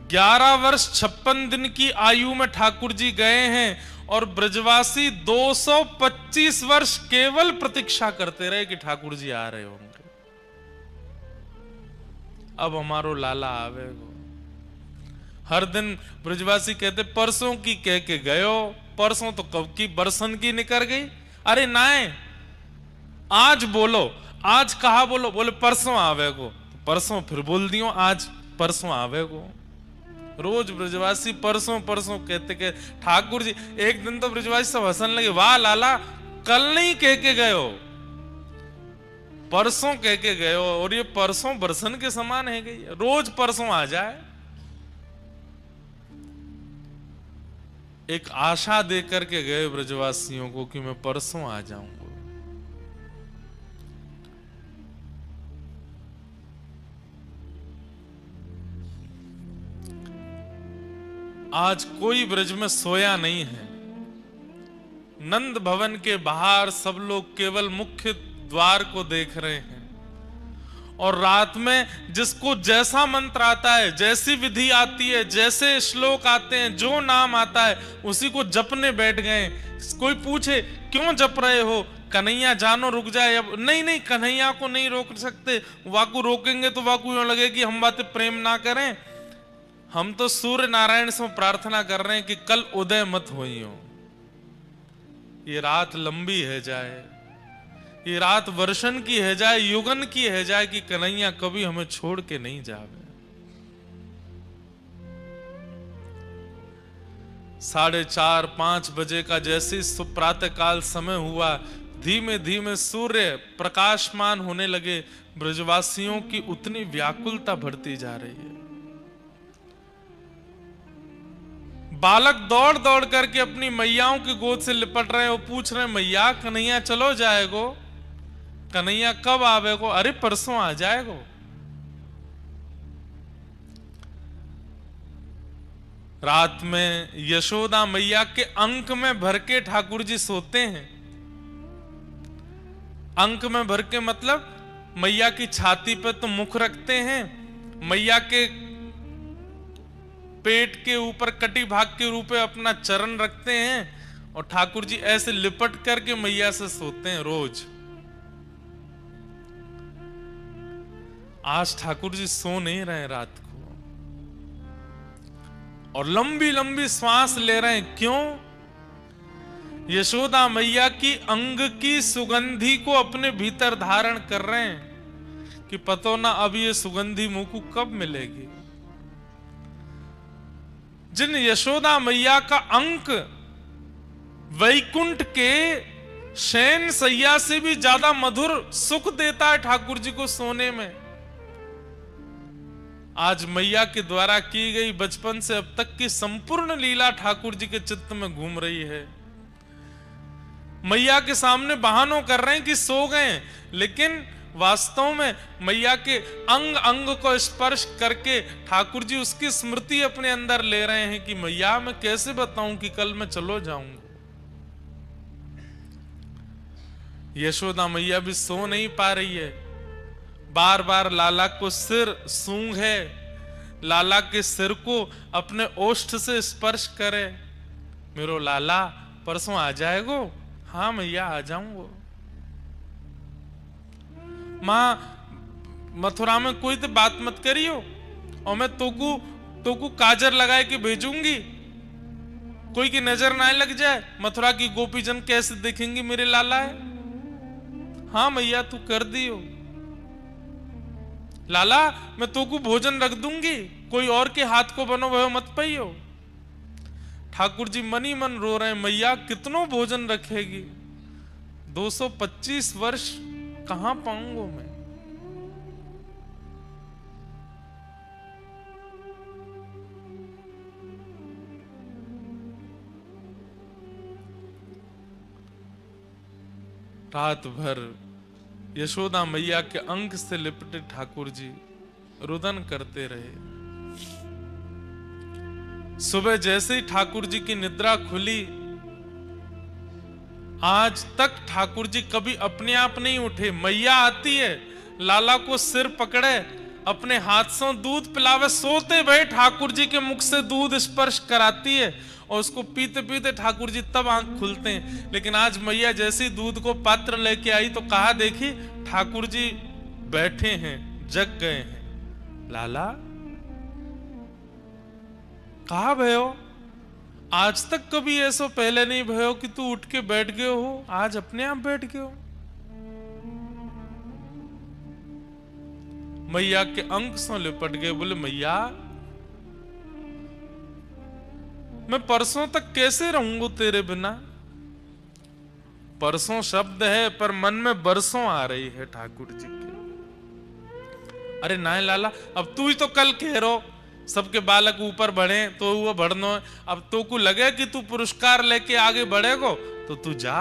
11 वर्ष 56 दिन की आयु में ठाकुर जी गए हैं और ब्रजवासी 225 वर्ष केवल प्रतीक्षा करते रहे कि ठाकुर जी आ रहे होंगे, अब हमारो लाला आवेगो। हर दिन ब्रजवासी कहते परसों की कह के गयो, परसों तो कब की बरसन की निकल गई। अरे नाए, आज बोलो, आज कहा बोलो, बोले परसों आवेगो, परसों फिर बोल दियो आज परसों आवेगो। रोज ब्रजवासी परसों परसों कहते के ठाकुर जी, एक दिन तो ब्रजवासी सब हंसने लगे, वाह लाला कल नहीं कह के गए हो, परसों कह के गए हो, और ये परसों बरसन के समान है गई, रोज परसों आ जाए। एक आशा दे करके गए ब्रजवासियों को कि मैं परसों आ जाऊंगा। आज कोई ब्रज में सोया नहीं है। नंद भवन के बाहर सब लोग केवल मुख्य द्वार को देख रहे हैं, और रात में जिसको जैसा मंत्र आता है, जैसी विधि आती है, जैसे श्लोक आते हैं, जो नाम आता है उसी को जपने बैठ गए। कोई पूछे क्यों जप रहे हो, कन्हैया जानो रुक जाए, अब नहीं नहीं कन्हैया को नहीं रोक सकते, वाकू रोकेंगे तो वाकू यूं लगे कि हम बातें प्रेम ना करें। हम तो सूर्य नारायण से प्रार्थना कर रहे हैं कि कल उदय मत होई हो, ये रात लंबी है जाए, ये रात वर्षन की है जाए, युगन की है जाए, कि कन्हैया कभी हमें छोड़ के नहीं जावे। 4:30-5 बजे का जैसे प्रातः काल समय हुआ, धीमे धीमे सूर्य प्रकाशमान होने लगे, ब्रजवासियों की उतनी व्याकुलता बढ़ती जा रही है। बालक दौड़ दौड़ करके अपनी मैयाओं की गोद से लिपट रहे हैं, वो पूछ रहे हैं, मैया कन्हैया चलो जाएगो, कन्हैया कब आवेगो? अरे परसों आ जाएगो। रात में यशोदा मैया के अंक में भर के ठाकुर जी सोते हैं। अंक में भर के मतलब मैया की छाती पे तो मुख रखते हैं, मैया के पेट के ऊपर कटी भाग के रूप में अपना चरण रखते हैं और ठाकुर जी ऐसे लिपट करके मैया से सोते हैं रोज। आज ठाकुर जी सो नहीं रहे रात को और लंबी लंबी श्वास ले रहे हैं। क्यों? यशोदा मैया की अंग की सुगंधी को अपने भीतर धारण कर रहे हैं कि पतो ना अब ये सुगंधी मुंह को कब मिलेगी। जिन यशोदा मैया का अंक वैकुंठ के शयन सैया से भी ज्यादा मधुर सुख देता है ठाकुर जी को सोने में, आज मैया के द्वारा की गई बचपन से अब तक की संपूर्ण लीला ठाकुर जी के चित्त में घूम रही है। मैया के सामने बहानों कर रहे हैं कि सो गए, लेकिन वास्तव में मैया के अंग अंग को स्पर्श करके ठाकुर जी उसकी स्मृति अपने अंदर ले रहे हैं कि मैया मैं कैसे बताऊं कि कल मैं चलो जाऊंगा। यशोदा मैया भी सो नहीं पा रही है, बार बार लाला को सिर सूंघे, लाला के सिर को अपने ओष्ठ से स्पर्श करे। मेरो लाला परसों आ जाएगो? हाँ मैया आ जाऊंगो। मां मथुरा में कोई तो बात मत करियो और मैं तोकू काजर लगाए के भेजूंगी, कोई की नजर ना लग जाए, मथुरा की गोपीजन कैसे देखेंगे मेरे लाला है। हाँ मैया तू कर दियो। लाला मैं तोकू भोजन रख दूंगी, कोई और के हाथ को बनो वह मत पाइयो। ठाकुर जी मनी मन रो रहे हैं, मैया कितनों भोजन रखेगी, 225 वर्ष कहां पाऊंगा मैं। रात भर यशोदा मैया के अंक से लिपटे ठाकुर जी रुदन करते रहे। सुबह जैसे ही ठाकुर जी की निद्रा खुली, आज तक ठाकुर जी कभी अपने आप नहीं उठे। मैया आती है, लाला को सिर पकड़े, अपने हाथ से दूध पिलावे, सोते भय ठाकुर जी के मुख से दूध स्पर्श कराती है और उसको पीते पीते ठाकुर जी तब आंख खुलते हैं। लेकिन आज मैया जैसे ही दूध को पात्र लेके आई तो कहा, देखी ठाकुर जी बैठे हैं, जग गए हैं। लाला कहा भयो? आज तक कभी ऐसा पहले नहीं भयो कि तू उठ के बैठ गए हो, आज अपने आप बैठ गए हो। मैया के अंक से लिपट गए, बोले मैया मैं परसों तक कैसे रहूंगा तेरे बिना। परसों शब्द है पर मन में बरसों आ रही है ठाकुर जी की। अरे ना लाला, अब तू ही तो कल कह रो सबके बालक ऊपर बढ़े तो वो बढ़नो, अब तो को लगे कि तू पुरस्कार लेके आगे बढ़ेगो तो तू जा।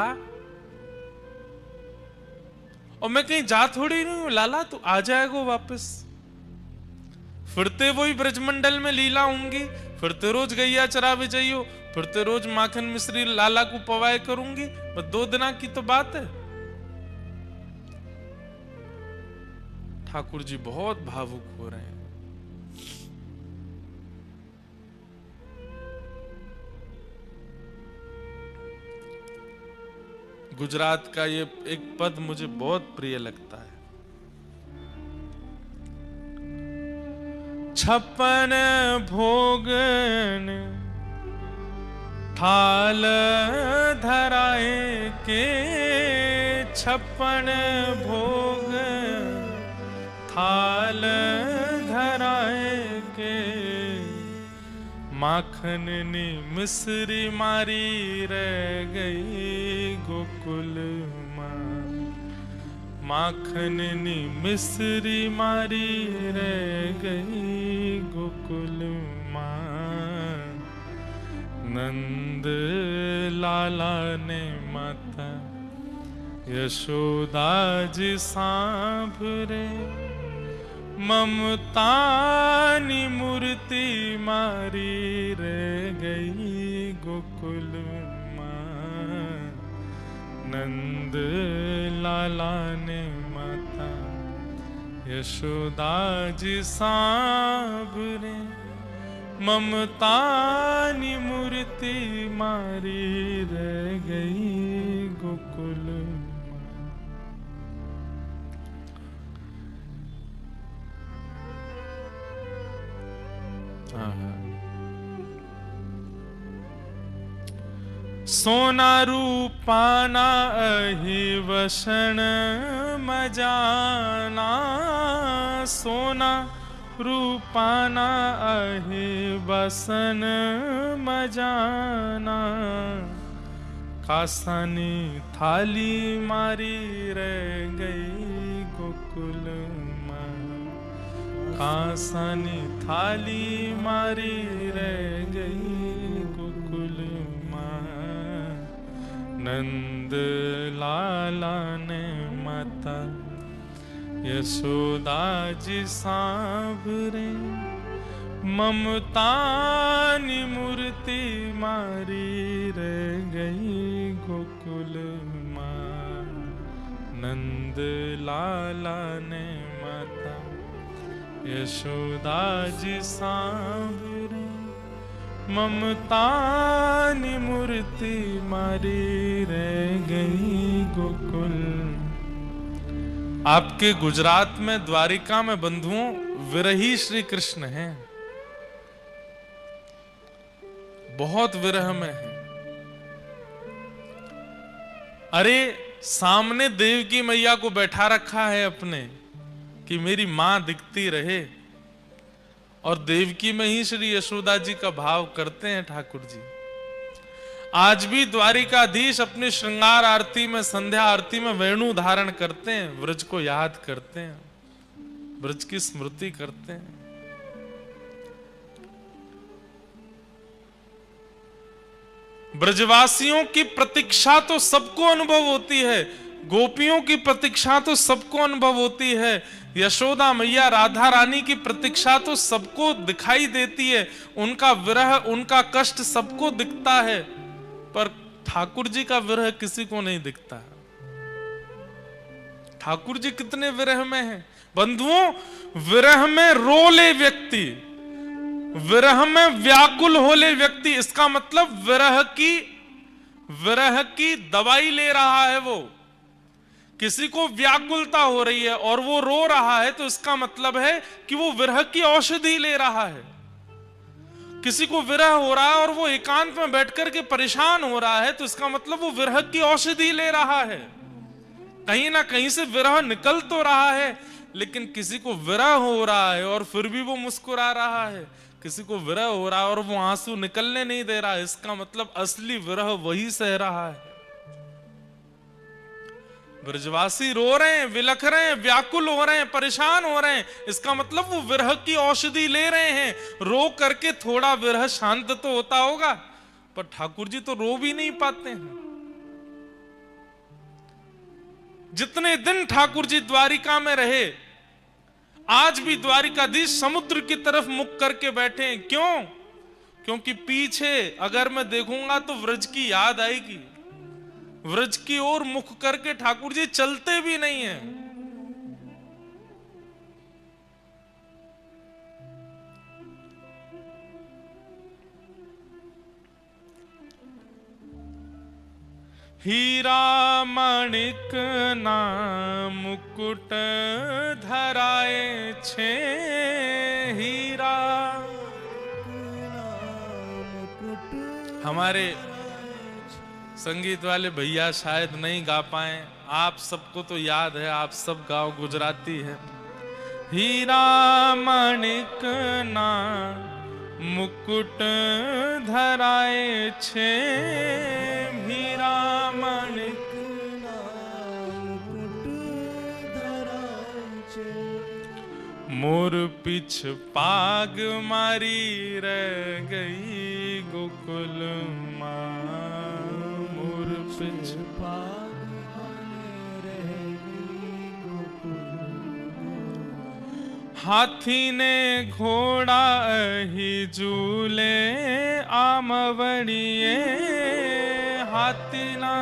और मैं कहीं जा थोड़ी नहीं हूं लाला, तू आ जाएगो वापस। फिरते वही ब्रजमंडल में लीला होंगी, फिरते रोज गैया चरावे जाइयो, फिरते रोज माखन मिश्री लाला को पवाए करूंगी, बस 2 दिना की तो बात है। ठाकुर जी बहुत भावुक हो रहे हैं। गुजरात का ये एक पद मुझे बहुत प्रिय लगता है। 56 भोगन थाल धराए के, 56 भोग थाल धराए के, माखन नी मिश्री मारी रह गई गोकुल माँ। माखन नी मिश्री मारी रह गई गोकुल माँ। नंद लाला ने माता यशोदा जी सांभरे, ममता नी मूर्ति मारी रह गई गोकुल माँ। नंद लाला ने माता यशोदा जी सांभरे, ममता नी मूर्ति मारी रह गई गोकुल माँ। सोना रूपाना अहि वसन मजाना, सोना रूपाना अहि वसन मजाना। कासानी थाली मारी रह गई गोकुल माँ। कासानी थाली मारी रह गई गोकुल माँ। नंद लाला ने माता यशोदा जी सांभरे, ममता नी मूर्ति मारी रह गई गोकुल माँ। नंद लाला ने माता यशोदा जी सांभरे, ममता नी मूर्ति मारी रह गई गोकुल। आपके गुजरात में द्वारिका में बंधुओं विरही श्री कृष्ण हैं, बहुत विरह में है। अरे सामने देवकी मैया को बैठा रखा है अपने कि मेरी मां दिखती रहे, और देवकी में ही श्री यशोदा जी का भाव करते हैं ठाकुर जी। आज भी द्वारिकाधीश अपनी श्रृंगार आरती में, संध्या आरती में वेणु धारण करते हैं, ब्रज को याद करते हैं, ब्रज की स्मृति करते हैं। ब्रजवासियों की प्रतीक्षा तो सबको अनुभव होती है, गोपियों की प्रतीक्षा तो सबको अनुभव होती है, यशोदा मैया राधा रानी की प्रतीक्षा तो सबको दिखाई देती है, उनका विरह उनका कष्ट सबको दिखता है, पर ठाकुर जी का विरह किसी को नहीं दिखता। ठाकुर जी कितने विरह में हैं बंधुओं। विरह में रो ले व्यक्ति, विरह में व्याकुल हो ले व्यक्ति, इसका मतलब विरह की दवाई ले रहा है वो। किसी को व्याकुलता हो रही है और वो रो रहा है तो इसका मतलब है कि वो विरह की औषधि ले रहा है। किसी को विरह हो रहा है और वो एकांत में बैठकर के परेशान हो रहा है तो इसका मतलब वो विरह की औषधि ले रहा है। कहीं ना कहीं से विरह निकल तो रहा है, लेकिन किसी को विरह हो रहा है और फिर भी वो मुस्कुरा रहा है, किसी को विरह हो रहा है और वो आंसू निकलने नहीं दे रहा है, इसका मतलब असली विरह वही सह रहा है। ब्रजवासी रो रहे हैं, विलख रहे हैं, व्याकुल हो रहे हैं, परेशान हो रहे हैं, इसका मतलब वो विरह की औषधि ले रहे हैं। रो करके थोड़ा विरह शांत तो होता होगा, पर ठाकुर जी तो रो भी नहीं पाते हैं। जितने दिन ठाकुर जी द्वारिका में रहे, आज भी द्वारिकाधीश समुद्र की तरफ मुख करके बैठे हैं। क्यों? क्योंकि पीछे अगर मैं देखूंगा तो व्रज की याद आएगी। व्रज की ओर मुख करके ठाकुर जी चलते भी नहीं है। हीरा माणिक ना मुकुट धराए छे, हीरा। हमारे संगीत वाले भैया शायद नहीं गा पाए, आप सबको तो याद है, आप सब गाओ, गुजराती है। हीरा माणिक ना मुकुट धराए छे हीरा माणिक मोर पीछ पाग मारी रह गई गोकुल माँ मोर पीछ पाग रह गई गोकुल हाथी ने घोड़ा ही झूले आमवड़िए हाथी ना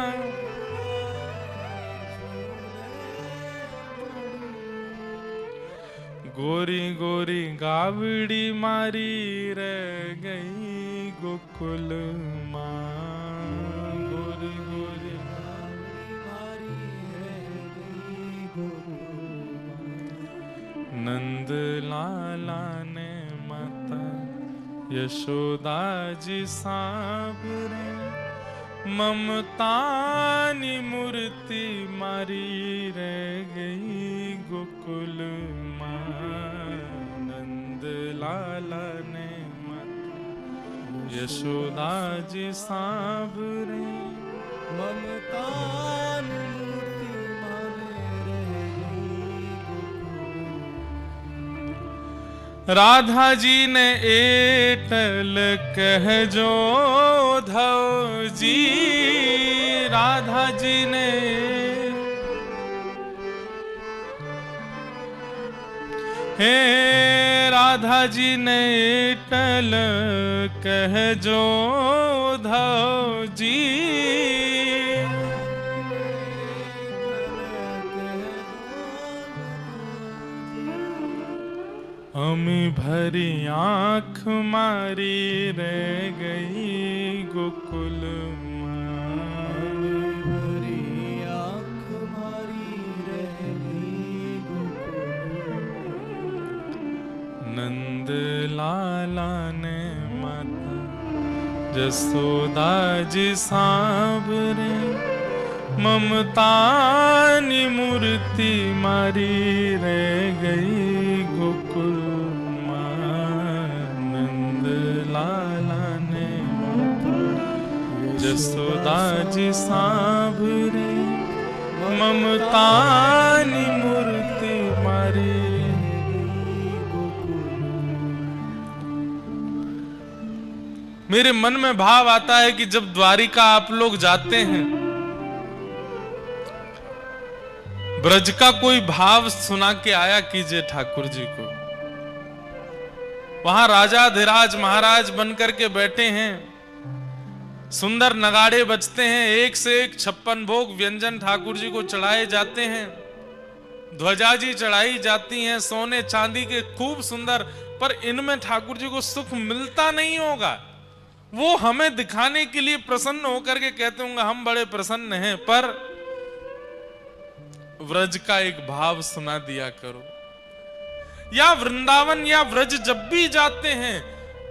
गोरी गोरी गावड़ी मारी रह गई गोकुल माँ गोरी गोरी मारी रह गई गोकुल नंद लाला ने माता यशोदा जी साबरे ममतानी मूर्ति मारी रह गई गोकुल माँ नंद लाला ने माता यशोदा जी साबरे ममता मूर्ति मारे रह गई गोकुल राधा जी ने एटल कह जो धव जी राधा जी ने हे राधा जी ने एटल कह जो धव जी अमी भरी आंख मारी रह गई गोकुल भरी आँख मारी रह गई गोकुल नंद लाला ने माता जसोदा जी सांवरे ममतानी मूर्ति मारी रह गई गोकुल नंद लाला ने जसोदा जी सांवरे ममतानी मूर्ति मारी मेरे मन में भाव आता है कि जब द्वारिका आप लोग जाते हैं ब्रज का कोई भाव सुना के आया कीजिए ठाकुर जी को वहां राजा धीराज महाराज बनकर के बैठे हैं सुंदर नगाड़े बजते हैं एक से एक 56 भोग व्यंजन ठाकुर जी को चढ़ाए जाते हैं ध्वजा जी चढ़ाई जाती हैं सोने चांदी के खूब सुंदर पर इनमें ठाकुर जी को सुख मिलता नहीं होगा वो हमें दिखाने के लिए प्रसन्न होकर के कहते होंगे हम बड़े प्रसन्न हैं पर व्रज का एक भाव सुना दिया करो या वृंदावन या व्रज जब भी जाते हैं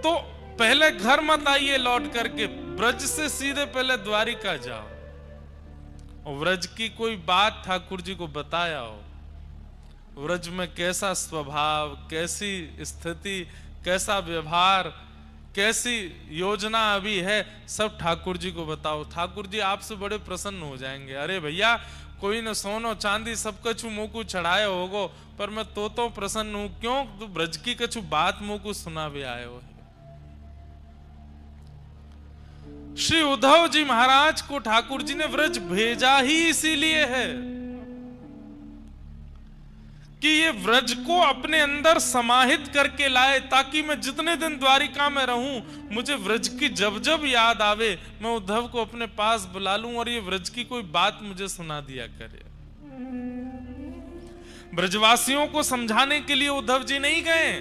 तो पहले घर मत आइए लौट करके ब्रज से सीधे पहले द्वारिका जाओ और व्रज की कोई बात ठाकुर जी को बताया हो व्रज में कैसा स्वभाव कैसी स्थिति कैसा व्यवहार कैसी योजना अभी है सब ठाकुर जी को बताओ ठाकुर जी आपसे बड़े प्रसन्न हो जाएंगे अरे भैया कोई न सोनो चांदी सब कछु मुंह को चढ़ाए होगो पर मैं तो प्रसन्न हूं क्यों तू ब्रज की कछु बात मुंह को सुना भी आए हो श्री उद्धव जी महाराज को ठाकुर जी ने व्रज भेजा ही इसीलिए है कि ये व्रज को अपने अंदर समाहित करके लाए ताकि मैं जितने दिन द्वारिका में रहूं मुझे व्रज की जब जब याद आवे मैं उद्धव को अपने पास बुला लूं और ये व्रज की कोई बात मुझे सुना दिया करे ब्रजवासियों को समझाने के लिए उद्धव जी नहीं गए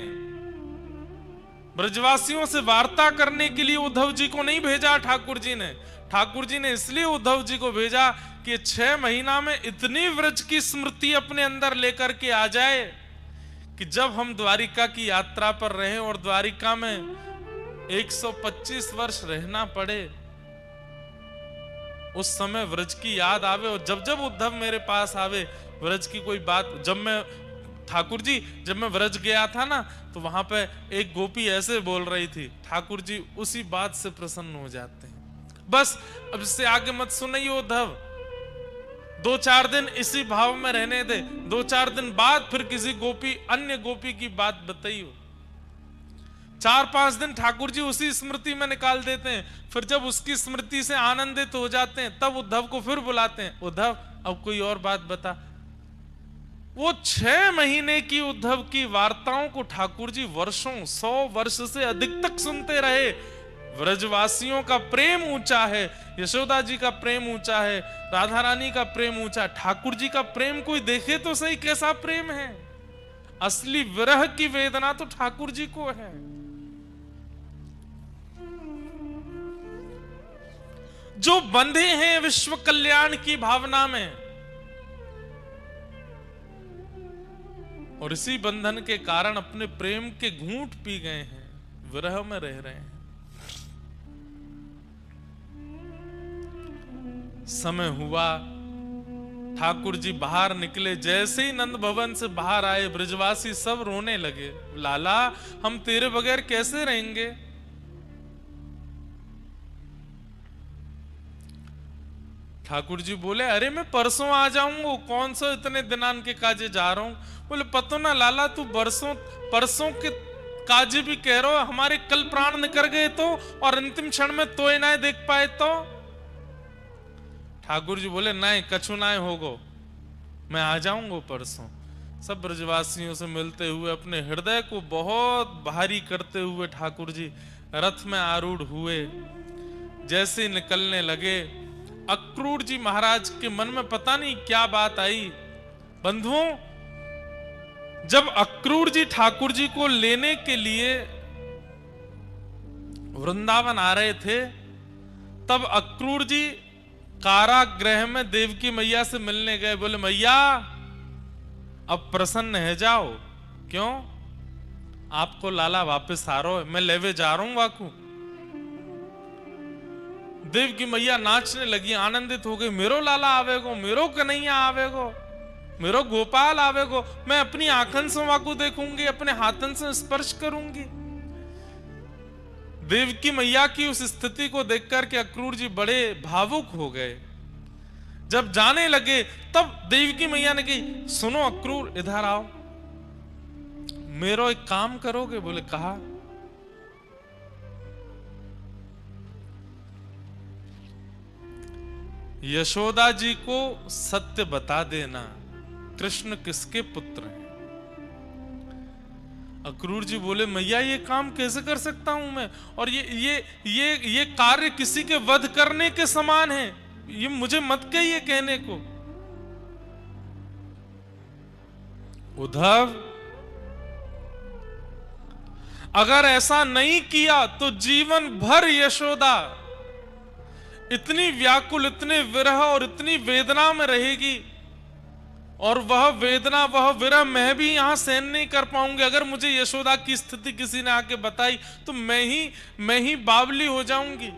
ब्रजवासियों से वार्ता करने के लिए उद्धव जी को नहीं भेजा ठाकुर जी ने इसलिए उद्धव जी को भेजा कि 6 महीना में इतनी व्रज की स्मृति अपने अंदर लेकर के आ जाए कि जब हम द्वारिका की यात्रा पर रहें और द्वारिका में 125 वर्ष रहना पड़े उस समय व्रज की याद आवे और जब जब उद्धव मेरे पास आवे व्रज की कोई बात जब मैं ठाकुर जी जब मैं व्रज गया था ना तो वहां पे एक गोपी ऐसे बोल रही थी, ठाकुर जी उसी बात से प्रसन्न हो जाते हैं। बस अब इससे आगे मत सुनिए उद्धव, 2-4 दिन इसी भाव में रहने दे, 2-4 दिन बाद फिर किसी गोपी अन्य गोपी की बात बताइयो। 4-5 दिन ठाकुर जी उसी स्मृति में निकाल देते हैं, फिर जब उसकी स्मृति से आनंदित हो जाते हैं तब उद्धव को फिर बुलाते हैं, उद्धव अब कोई और बात बता। वो 6 महीने की उद्धव की वार्ताओं को ठाकुर जी वर्षों 100 वर्ष से अधिक तक सुनते रहे। व्रजवासियों का प्रेम ऊंचा है, यशोदा जी का प्रेम ऊंचा है, राधा रानी का प्रेम ऊंचा, ठाकुर जी का प्रेम कोई देखे तो सही कैसा प्रेम है। असली विरह की वेदना तो ठाकुर जी को है। जो बंधे हैं विश्व कल्याण की भावना में और इसी बंधन के कारण अपने प्रेम के घूंट पी गए हैं, विरह में रह रहे हैं। समय हुआ, ठाकुर जी बाहर निकले, जैसे ही नंद भवन से बाहर आए ब्रजवासी सब रोने लगे, लाला हम तेरे बगैर कैसे रहेंगे। ठाकुर जी बोले अरे मैं परसों आ जाऊंगा, कौन सा इतने दिनान के काजे जा रहा हूं। बोले पतो ना लाला तू परसों के काजे भी कह रहा हो, हमारे कल प्राण निकल गए तो और अंतिम क्षण में तो ना देख पाए तो। ठाकुर जी बोले नहीं कछु ना होगो, मैं आ जाऊंगा परसों। सब ब्रजवासियों से मिलते हुए अपने हृदय को बहुत भारी करते हुए ठाकुर जी रथ में आरूढ़ हुए। जैसे निकलने लगे अक्रूर जी महाराज के मन में पता नहीं क्या बात आई। बंधुओं, जब अक्रूर जी ठाकुर जी को लेने के लिए वृंदावन आ रहे थे तब अक्रूर जी कारागृह में देवकी मैया से मिलने गए। बोले मैया अब प्रसन्न है जाओ, क्यों आपको लाला वापस आ रहा है, मैं लेवे जा रहा हूं वाकू। देवकी मैया नाचने लगी, आनंदित हो गई, मेरो लाला आवेगो, मेरो कन्हैया आवेगो, मेरो गोपाल आवेगो, मैं अपनी आंखन से वाकू देखूंगी, अपने हाथन से स्पर्श करूंगी। देवकी मैया की उस स्थिति को देखकर के अक्रूर जी बड़े भावुक हो गए। जब जाने लगे तब देवकी मैया ने कही सुनो अक्रूर इधर आओ, मेरो एक काम करोगे। बोले कहा। यशोदा जी को सत्य बता देना कृष्ण किसके पुत्र हैं। अक्रूर जी बोले मैया ये काम कैसे कर सकता हूं मैं, और ये कार्य किसी के वध करने के समान है, ये मुझे मत कहिए कहने को। उद्धव अगर ऐसा नहीं किया तो जीवन भर यशोदा इतनी व्याकुल, इतने विरह और इतनी वेदना में रहेगी, और वह वेदना वह विरह मैं भी यहां सहन नहीं कर पाऊंगी। अगर मुझे यशोदा की स्थिति किसी ने आके बताई तो मैं ही बावली हो जाऊंगी।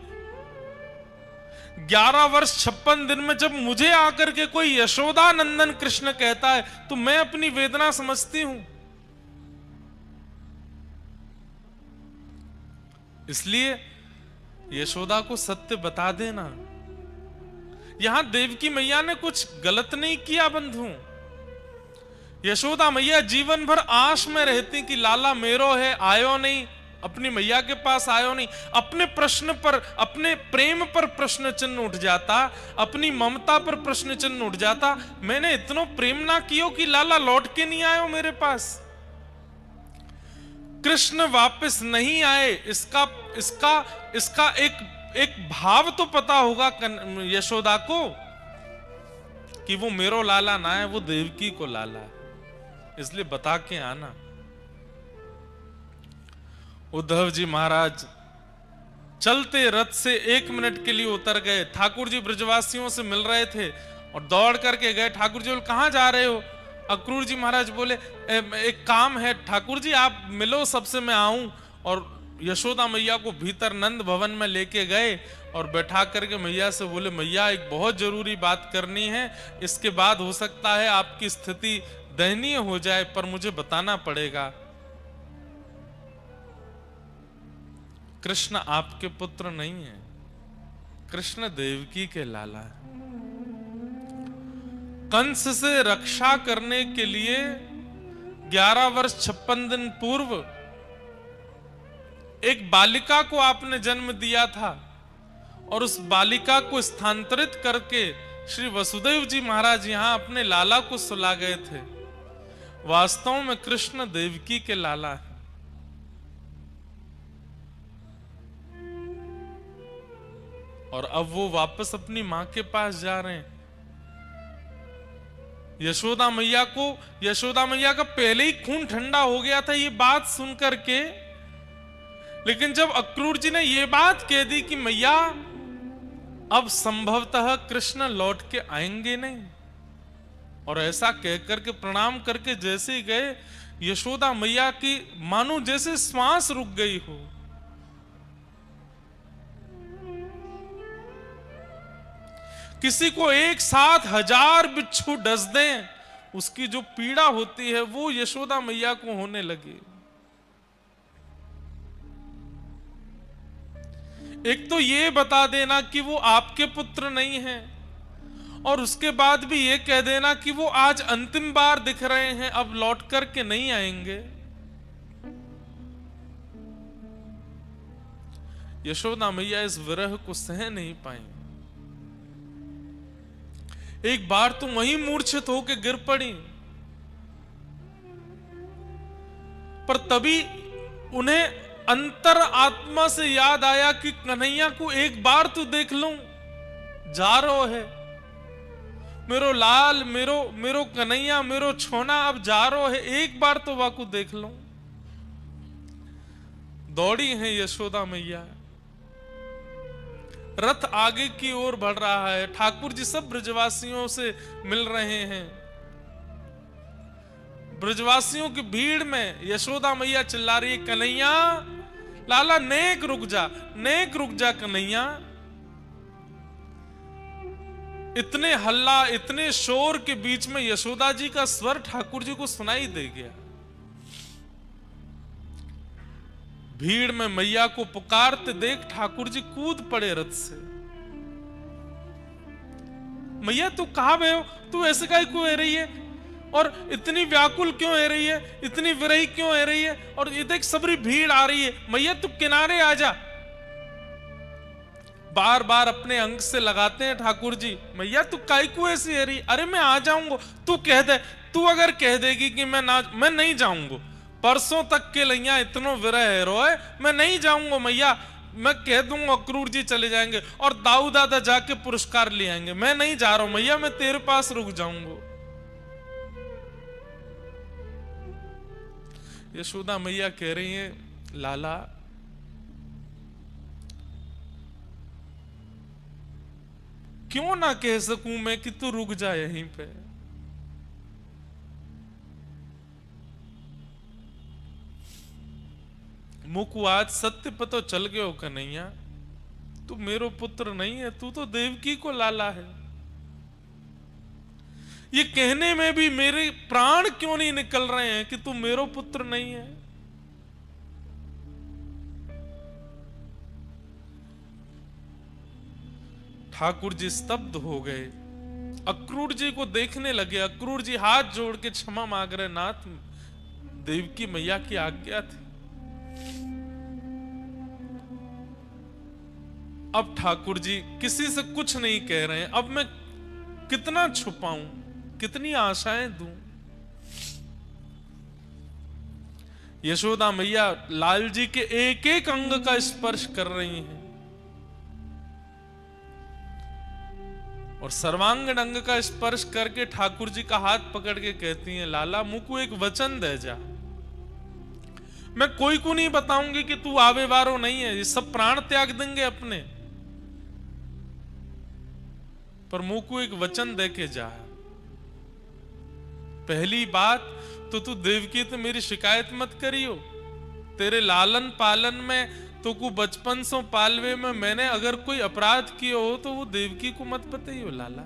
11 वर्ष 56 दिन में जब मुझे आकर के कोई यशोदा नंदन कृष्ण कहता है तो मैं अपनी वेदना समझती हूं। इसलिए यशोदा को सत्य बता देना। यहां देवकी मैया ने कुछ गलत नहीं किया बंधु। यशोदा मैया जीवन भर आश में रहती कि लाला मेरो है, आयो नहीं, अपनी मैया के पास आयो नहीं। अपने प्रश्न पर, अपने प्रेम पर प्रश्न चिन्ह उठ जाता, अपनी ममता पर प्रश्न चिन्ह उठ जाता। मैंने इतना प्रेम ना कियो कि लाला लौट के नहीं आयो मेरे पास। कृष्ण वापस नहीं आए, इसका एक भाव तो पता होगा यशोदा को कि वो मेरो लाला ना है, वो देवकी को लाला है, इसलिए बता के आना। उद्धव जी महाराज चलते रथ से 1 मिनट के लिए उतर गए। ठाकुर जी ब्रजवासियों से मिल रहे थे और दौड़ करके गए। ठाकुर जी बोले कहां जा रहे हो। अक्रूर जी महाराज बोले एक काम है ठाकुर जी, आप मिलो सबसे, मैं आऊं। और यशोदा मैया को भीतर नंद भवन में लेके गए और बैठा करके मैया से बोले मैया एक बहुत जरूरी बात करनी है, इसके बाद हो सकता है आपकी स्थिति दयनीय हो जाए, पर मुझे बताना पड़ेगा, कृष्ण आपके पुत्र नहीं है, कृष्ण देवकी के लाला है। कंस से रक्षा करने के लिए 11 वर्ष 56 दिन पूर्व एक बालिका को आपने जन्म दिया था, और उस बालिका को स्थानांतरित करके श्री वसुदेव जी महाराज यहां अपने लाला को सुला गए थे। वास्तव में कृष्ण देवकी के लाला है। और अब वो वापस अपनी मां के पास जा रहे हैं। यशोदा मैया का पहले ही खून ठंडा हो गया था ये बात सुनकर के, लेकिन जब अक्रूर जी ने ये बात कह दी कि मैया अब संभवतः कृष्ण लौट के आएंगे नहीं, और ऐसा कहकर के प्रणाम करके जैसे ही गए, यशोदा मैया की मानो जैसे श्वास रुक गई हो। किसी को एक साथ 1000 बिच्छू डस दें, उसकी जो पीड़ा होती है वो यशोदा मैया को होने लगी। एक तो ये बता देना कि वो आपके पुत्र नहीं है, और उसके बाद भी ये कह देना कि वो आज अंतिम बार दिख रहे हैं, अब लौट करके नहीं आएंगे। यशोदा मैया इस विरह को सह नहीं पाई। एक बार तो वहीं मूर्छित होकर गिर पड़ी, पर तभी उन्हें अंतर आत्मा से याद आया कि कन्हैया को एक बार तो देख लूं, जा रो है मेरो लाल, मेरो कन्हैया, मेरो छोना अब जा रो है, एक बार तो वाकू देख लूं। दौड़ी है यशोदा मैया, रथ आगे की ओर बढ़ रहा है, ठाकुर जी सब ब्रजवासियों से मिल रहे हैं। ब्रजवासियों की भीड़ में यशोदा मैया चिल्ला रही है, कन्हैया लाला नेक रुक जा कन्हैया। इतने हल्ला, इतने शोर के बीच में यशोदा जी का स्वर ठाकुर जी को सुनाई दे गया। भीड़ में मैया को पुकारते देख ठाकुर जी कूद पड़े रथ से। मैया तू कहां गए हो, तू ऐसे काहे क्यों हो रही है, और इतनी व्याकुल क्यों हो रही है, इतनी विरही क्यों हो रही है, और ये देख सबरी भीड़ आ रही है, मैया तू किनारे आ जा। बार बार अपने अंग से लगाते हैं ठाकुर जी, मैया तू काहे क्यों ऐसी हो रही, अरे मैं आ जाऊंगा, तू कह दे, तू अगर कह देगी कि मैं नहीं जाऊंगा, परसों तक के लिया इतनो विरह है रोए, मैं नहीं जाऊंगा मैया, मैं कह दूंगा अक्रूर जी चले जाएंगे और दाऊ दादा जाके पुरस्कार ले आएंगे, मैं नहीं जा रहा हूं मैया, मैं तेरे पास रुक जाऊंगा। यशोदा मैया कह रही है, लाला क्यों ना कह सकूं मैं कि तू रुक जा यहीं पे। मुकु आज सत्य पतो चल गयो कन्हैया, तू मेरो पुत्र नहीं है, तू तो देवकी को लाला है। ये कहने में भी मेरे प्राण क्यों नहीं निकल रहे हैं कि तू मेरो पुत्र नहीं है। ठाकुर जी स्तब्ध हो गए, अक्रूर जी को देखने लगे। अक्रूर जी हाथ जोड़ के क्षमा मांग रहे, नाथ देवकी मैया की आज्ञा थी। अब ठाकुर जी किसी से कुछ नहीं कह रहे हैं, अब मैं कितना छुपाऊं, कितनी आशाएं दूं। यशोदा मैया लाल जी के एक एक अंग का स्पर्श कर रही हैं और सर्वांगीण अंग का स्पर्श करके ठाकुर जी का हाथ पकड़ के कहती हैं, लाला मुझको एक वचन दे जा, मैं कोई को नहीं बताऊंगी कि तू आवे वारो नहीं है, ये सब प्राण त्याग देंगे अपने, पर मुंह को एक वचन दे के जा। पहली बात तो तू देवकी तो मेरी शिकायत मत करियो, तेरे लालन पालन में तो को बचपन से पालवे में मैंने अगर कोई अपराध किया हो तो वो देवकी को मत बताइयो लाला।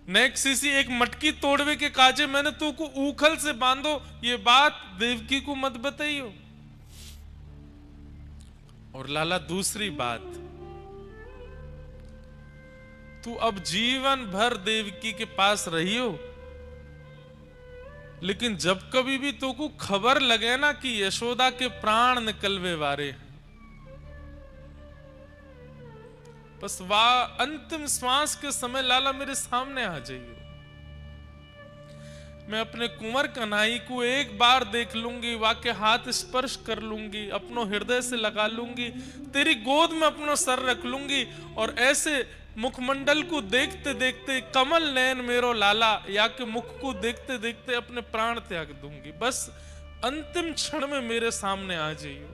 नेक्सिसी एक मटकी तोड़वे के काजे मैंने तो को उखल से बांधो, ये बात देवकी को मत बताइयो। और लाला दूसरी बात, तू अब जीवन भर देवकी के पास रहियो, लेकिन जब कभी भी तो को खबर लगे ना कि यशोदा के प्राण निकलवे वारे, बस वाह अंतिम श्वास के समय लाला मेरे सामने आ जाइए। मैं अपने कुंवर कन्हई को एक बार देख लूंगी, वाके हाथ स्पर्श कर लूंगी, अपनो हृदय से लगा लूंगी, तेरी गोद में अपना सर रख लूंगी और ऐसे मुखमंडल को देखते देखते कमल नयन मेरो लाला या के मुख को देखते देखते अपने प्राण त्याग दूंगी। बस अंतिम क्षण में मेरे सामने आ जाइयो,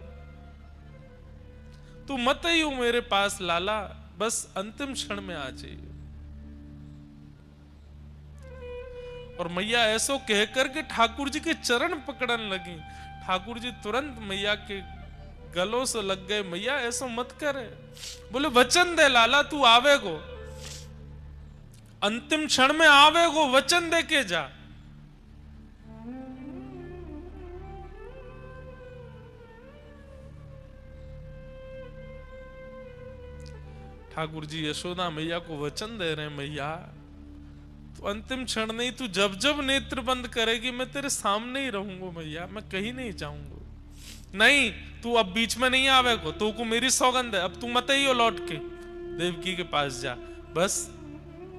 तू मत आइयो मेरे पास लाला, बस अंतिम क्षण में आ जाइए। और मैया ऐसो कहकर के ठाकुर जी के चरण पकड़न लगी। ठाकुर जी तुरंत मैया के गलों से लग गए, मैया ऐसो मत करे, बोले वचन दे लाला तू आवेगो, अंतिम क्षण में आवेगो, वचन दे के जा। ठाकुर जी यशोदा मैया को वचन दे रहे हैं, मैया तो अंतिम क्षण नहीं, तू जब जब नेत्र बंद करेगी मैं तेरे सामने ही रहूंगा मैया, मैं कहीं नहीं जाऊंगा। नहीं तू अब बीच में नहीं आवेगो, तू को मेरी सौगंध है, अब तू मत ही लौट के देवकी के पास जा, बस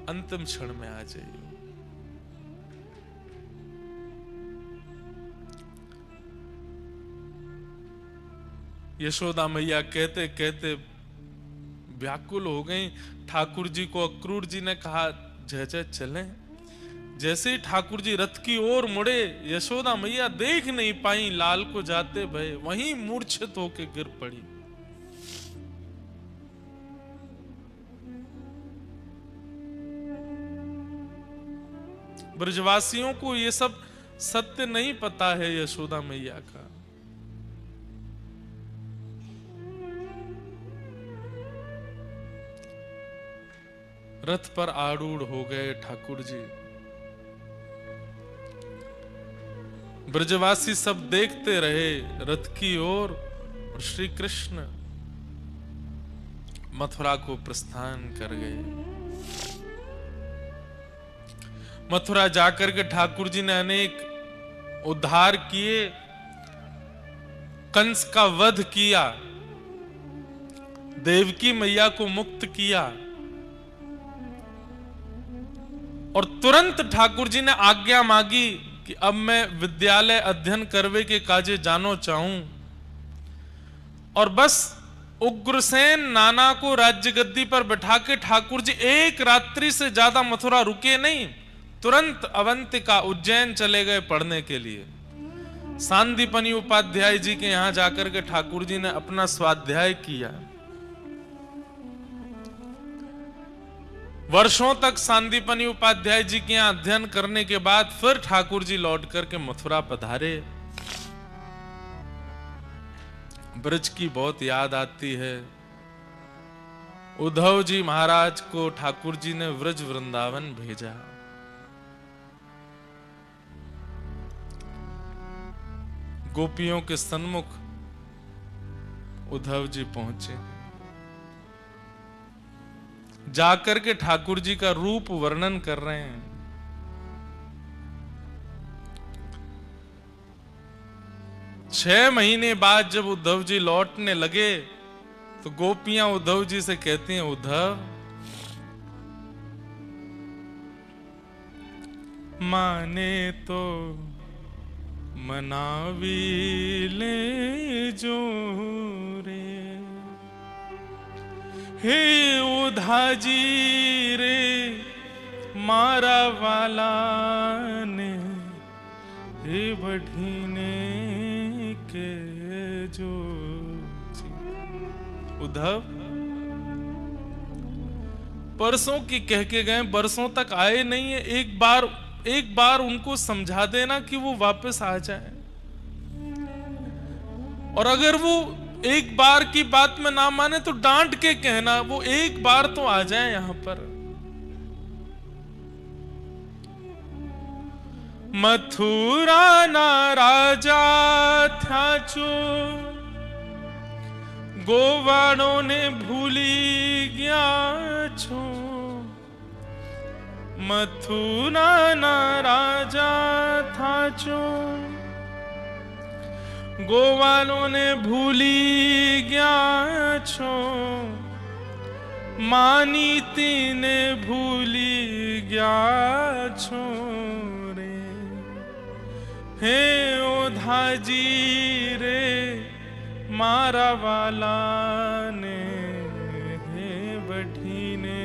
अंतिम क्षण में आ जाइए। यशोदा मैया कहते कहते व्याकुल हो गई। ठाकुर जी को अक्रूर जी ने कहा जय जय चले। जैसे ही ठाकुर जी रथ की ओर मुड़े, यशोदा मैया देख नहीं पाई लाल को जाते भय, वहीं मूर्छित होके गिर पड़ी। ब्रजवासियों को ये सब सत्य नहीं पता है यशोदा मैया का। रथ पर आरूढ़ हो गए ठाकुर जी। ब्रजवासी सब देखते रहे रथ की ओर, और श्री कृष्ण मथुरा को प्रस्थान कर गए। मथुरा जाकर के ठाकुर जी ने अनेक उद्धार किए, कंस का वध किया, देवकी मैया को मुक्त किया, और तुरंत ठाकुर जी ने आज्ञा मांगी कि अब मैं विद्यालय अध्ययन करवे के काजे जानो चाहूं। और बस उग्रसेन नाना को राज्य गद्दी पर बैठा के ठाकुर जी एक रात्रि से ज्यादा मथुरा रुके नहीं, तुरंत अवंतिका उज्जैन चले गए पढ़ने के लिए। सांदीपनि उपाध्याय जी के यहां जाकर के ठाकुर जी ने अपना स्वाध्याय किया। वर्षों तक सांदीपनि उपाध्याय जी के यहां अध्ययन करने के बाद फिर ठाकुर जी लौट करके मथुरा पधारे। ब्रज की बहुत याद आती है। उद्धव जी महाराज को ठाकुर जी ने व्रज वृंदावन भेजा। गोपियों के सन्मुख उद्धव जी पहुंचे। जाकर के ठाकुर जी का रूप वर्णन कर रहे हैं। छह महीने बाद जब उद्धव जी लौटने लगे तो गोपियां उद्धव जी से कहती हैं, उद्धव माने तो मनावी ले जो रे, हे उधाजी रे मारा वाला ने, हे बढ़ीने के जो। उद्धव परसों की कह के गए, बरसों तक आए नहीं है, एक बार उनको समझा देना कि वो वापस आ जाए। और अगर वो एक बार की बात में ना माने तो डांट के कहना वो एक बार तो आ जाए यहां पर। મથુરાના રાજા થયા છો, ગોવાળોને ભૂલી ગયા છો. મથુરાના રાજા થયા છો, ગોવાળોને ભૂલી ગયા છો. માનીતીને ભૂલી ગયા છો રે. હે ઓધાજી રે મારા વાલાને, હે બઢીને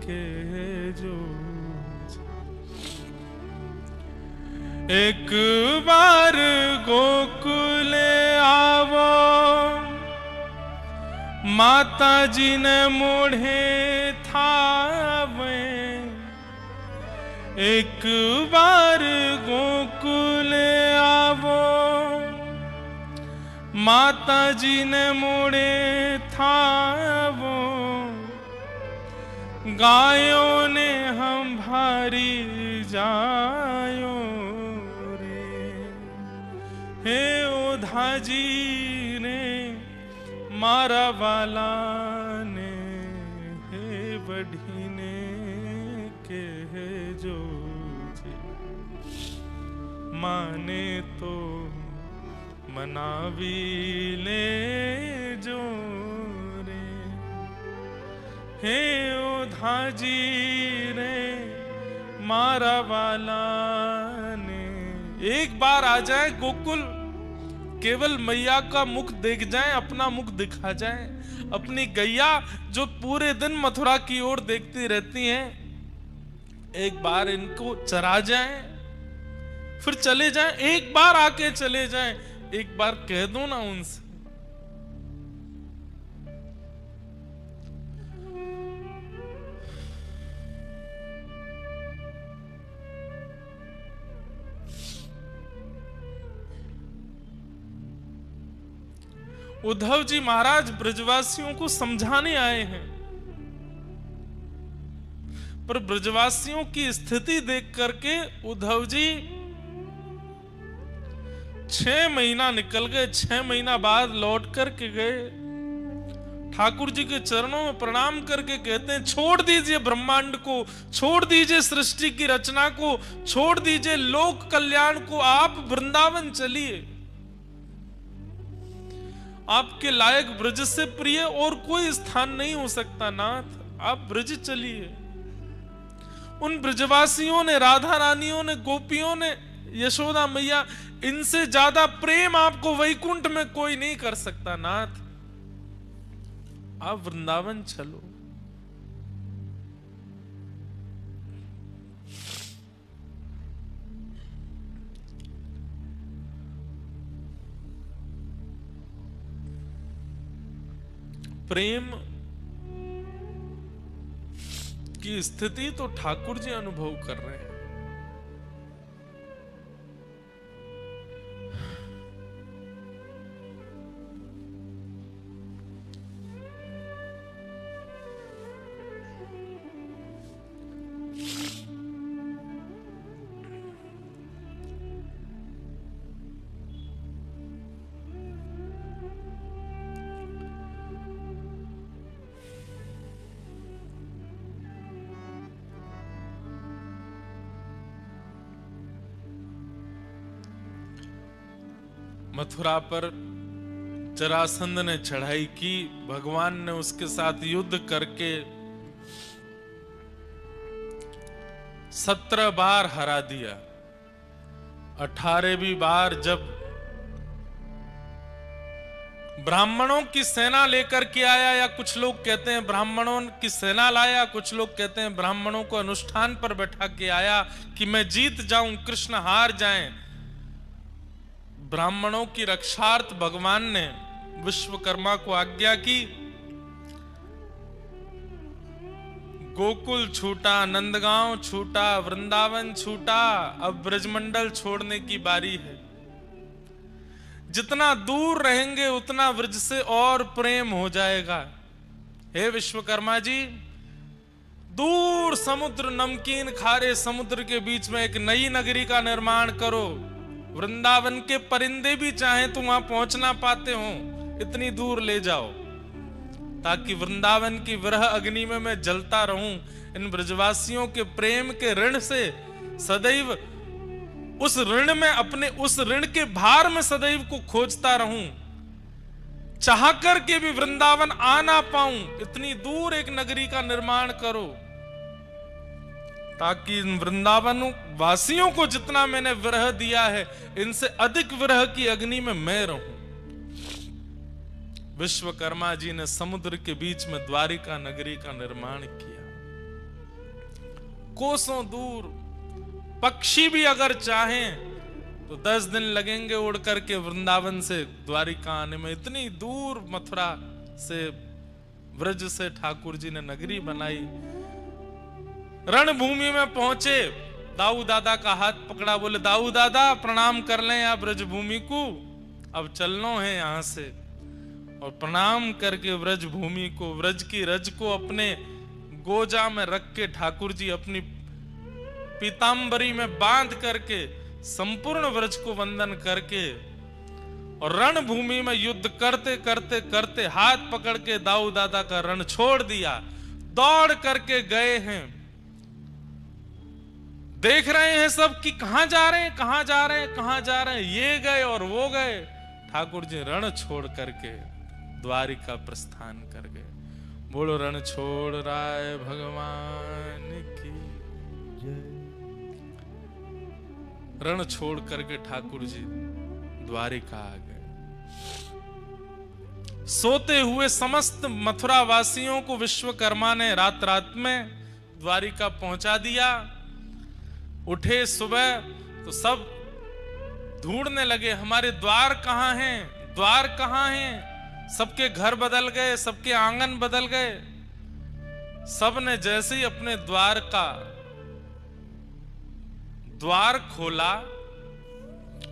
કહેજો. એક બાર ગોકુલે આવો, માતાજીને મોઢે થાવે. એક બાર ગોકુલે આવો, માતાજીને મોઢે થાવો. ગાયોને સંભારી જાયો રે. હે ઓધાજી ને મારા વાલાને, હે બઢીને કહેજો. માને તો મનાવી લેજો રે. હે ઓધાજી રે મારા વાલાને. एक बार आ जाए गोकुल, केवल मैया का मुख देख जाए, अपना मुख दिखा जाए. अपनी गैया जो पूरे दिन मथुरा की ओर देखती रहती हैं, एक बार इनको चरा जाए, फिर चले जाए. एक बार आके चले जाए, एक बार कह दो ना उनसे. उद्धव जी महाराज ब्रजवासियों को समझाने आए हैं, पर ब्रजवासियों की स्थिति देख करके उद्धव जी 6 महीना निकल गए. 6 महीना बाद लौट करके गए, ठाकुर जी के चरणों में प्रणाम करके कहते हैं, छोड़ दीजिए ब्रह्मांड को, छोड़ दीजिए सृष्टि की रचना को, छोड़ दीजिए लोक कल्याण को, आप वृंदावन चलिए. आपके लायक ब्रज से प्रिय और कोई स्थान नहीं हो सकता नाथ, आप ब्रज चलिए. उन ब्रजवासियों ने, राधा रानियों ने, गोपियों ने, यशोदा मैया, इनसे ज्यादा प्रेम आपको वैकुंठ में कोई नहीं कर सकता नाथ, आप वृंदावन चलो. प्रेम की स्थिति तो ठाकुर जी अनुभव कर रहे हैं. मथुरा पर जरासंध ने चढ़ाई की, भगवान ने उसके साथ युद्ध करके 17 बार हरा दिया. 18वीं बार जब ब्राह्मणों की सेना लेकर के आया, या कुछ लोग कहते हैं ब्राह्मणों की सेना लाया, कुछ लोग कहते हैं ब्राह्मणों को अनुष्ठान पर बैठा के आया कि मैं जीत जाऊं, कृष्ण हार जाएं. ब्राह्मणों की रक्षार्थ भगवान ने विश्वकर्मा को आज्ञा की. गोकुल छूटा, नंदगांव छूटा, वृंदावन छूटा, अब ब्रजमंडल छोड़ने की बारी है. जितना दूर रहेंगे उतना ब्रज से और प्रेम हो जाएगा. हे विश्वकर्मा जी, दूर समुद्र, नमकीन खारे समुद्र के बीच में एक नई नगरी का निर्माण करो। वृंदावन के परिंदे भी चाहें तो वहां पहुंच ना पाते हो, इतनी दूर ले जाओ, ताकि वृंदावन की विरह अग्नि में मैं जलता रहूं, इन ब्रजवासियों के प्रेम के ऋण से सदैव, उस ऋण में, अपने उस ऋण के भार में सदैव को खोजता रहूं, चाह करके भी वृंदावन आ ना पाऊं, इतनी दूर एक नगरी का निर्माण करो, ताकि इन वृंदावन वासियों को जितना मैंने विरह दिया है, इनसे अधिक विरह की अग्नि में मैं रहूं। विश्वकर्मा जी ने समुद्र के बीच में द्वारिका नगरी का निर्माण किया। कोसों दूर पक्षी भी अगर चाहें तो 10 दिन लगेंगे उड़ करके वृंदावन से द्वारिका आने में। इतनी दूर मथुरा से, व्रज से ठाकुर जी ने नगरी बनाई। रणभूमि में पहुंचे, दाऊ दादा का हाथ पकड़ा, बोले दाऊ दादा प्रणाम कर लें आप ब्रजभूमि को, अब चलना है यहां से। और प्रणाम करके व्रज भूमि को, व्रज की रज को अपने गोजा में रख के ठाकुर जी अपनी पीतांबरी में बांध करके संपूर्ण व्रज को वंदन करके और रणभूमि में युद्ध करते करते करते हाथ पकड़ के दाऊ दादा का रण छोड़ दिया, दौड़ करके गए हैं। देख रहे हैं सब कि कहां जा रहे हैं, कहां जा रहे हैं, कहां जा रहे हैं, ये गए और वो गए। ठाकुर जी रण छोड़ करके द्वारिका प्रस्थान कर गए। बोलो रण छोड़ राय भगवान की जय। रण छोड़ करके ठाकुर जी द्वारिका आ गए। सोते हुए समस्त मथुरा वासियों को विश्वकर्मा ने रात रात में द्वारिका पहुंचा दिया। उठे सुबह तो सब ढूंढने लगे, हमारे द्वार कहां हैं, द्वार कहां हैं। सबके घर बदल गए, सबके आंगन बदल गए। सब ने जैसे ही अपने द्वार का द्वार खोला,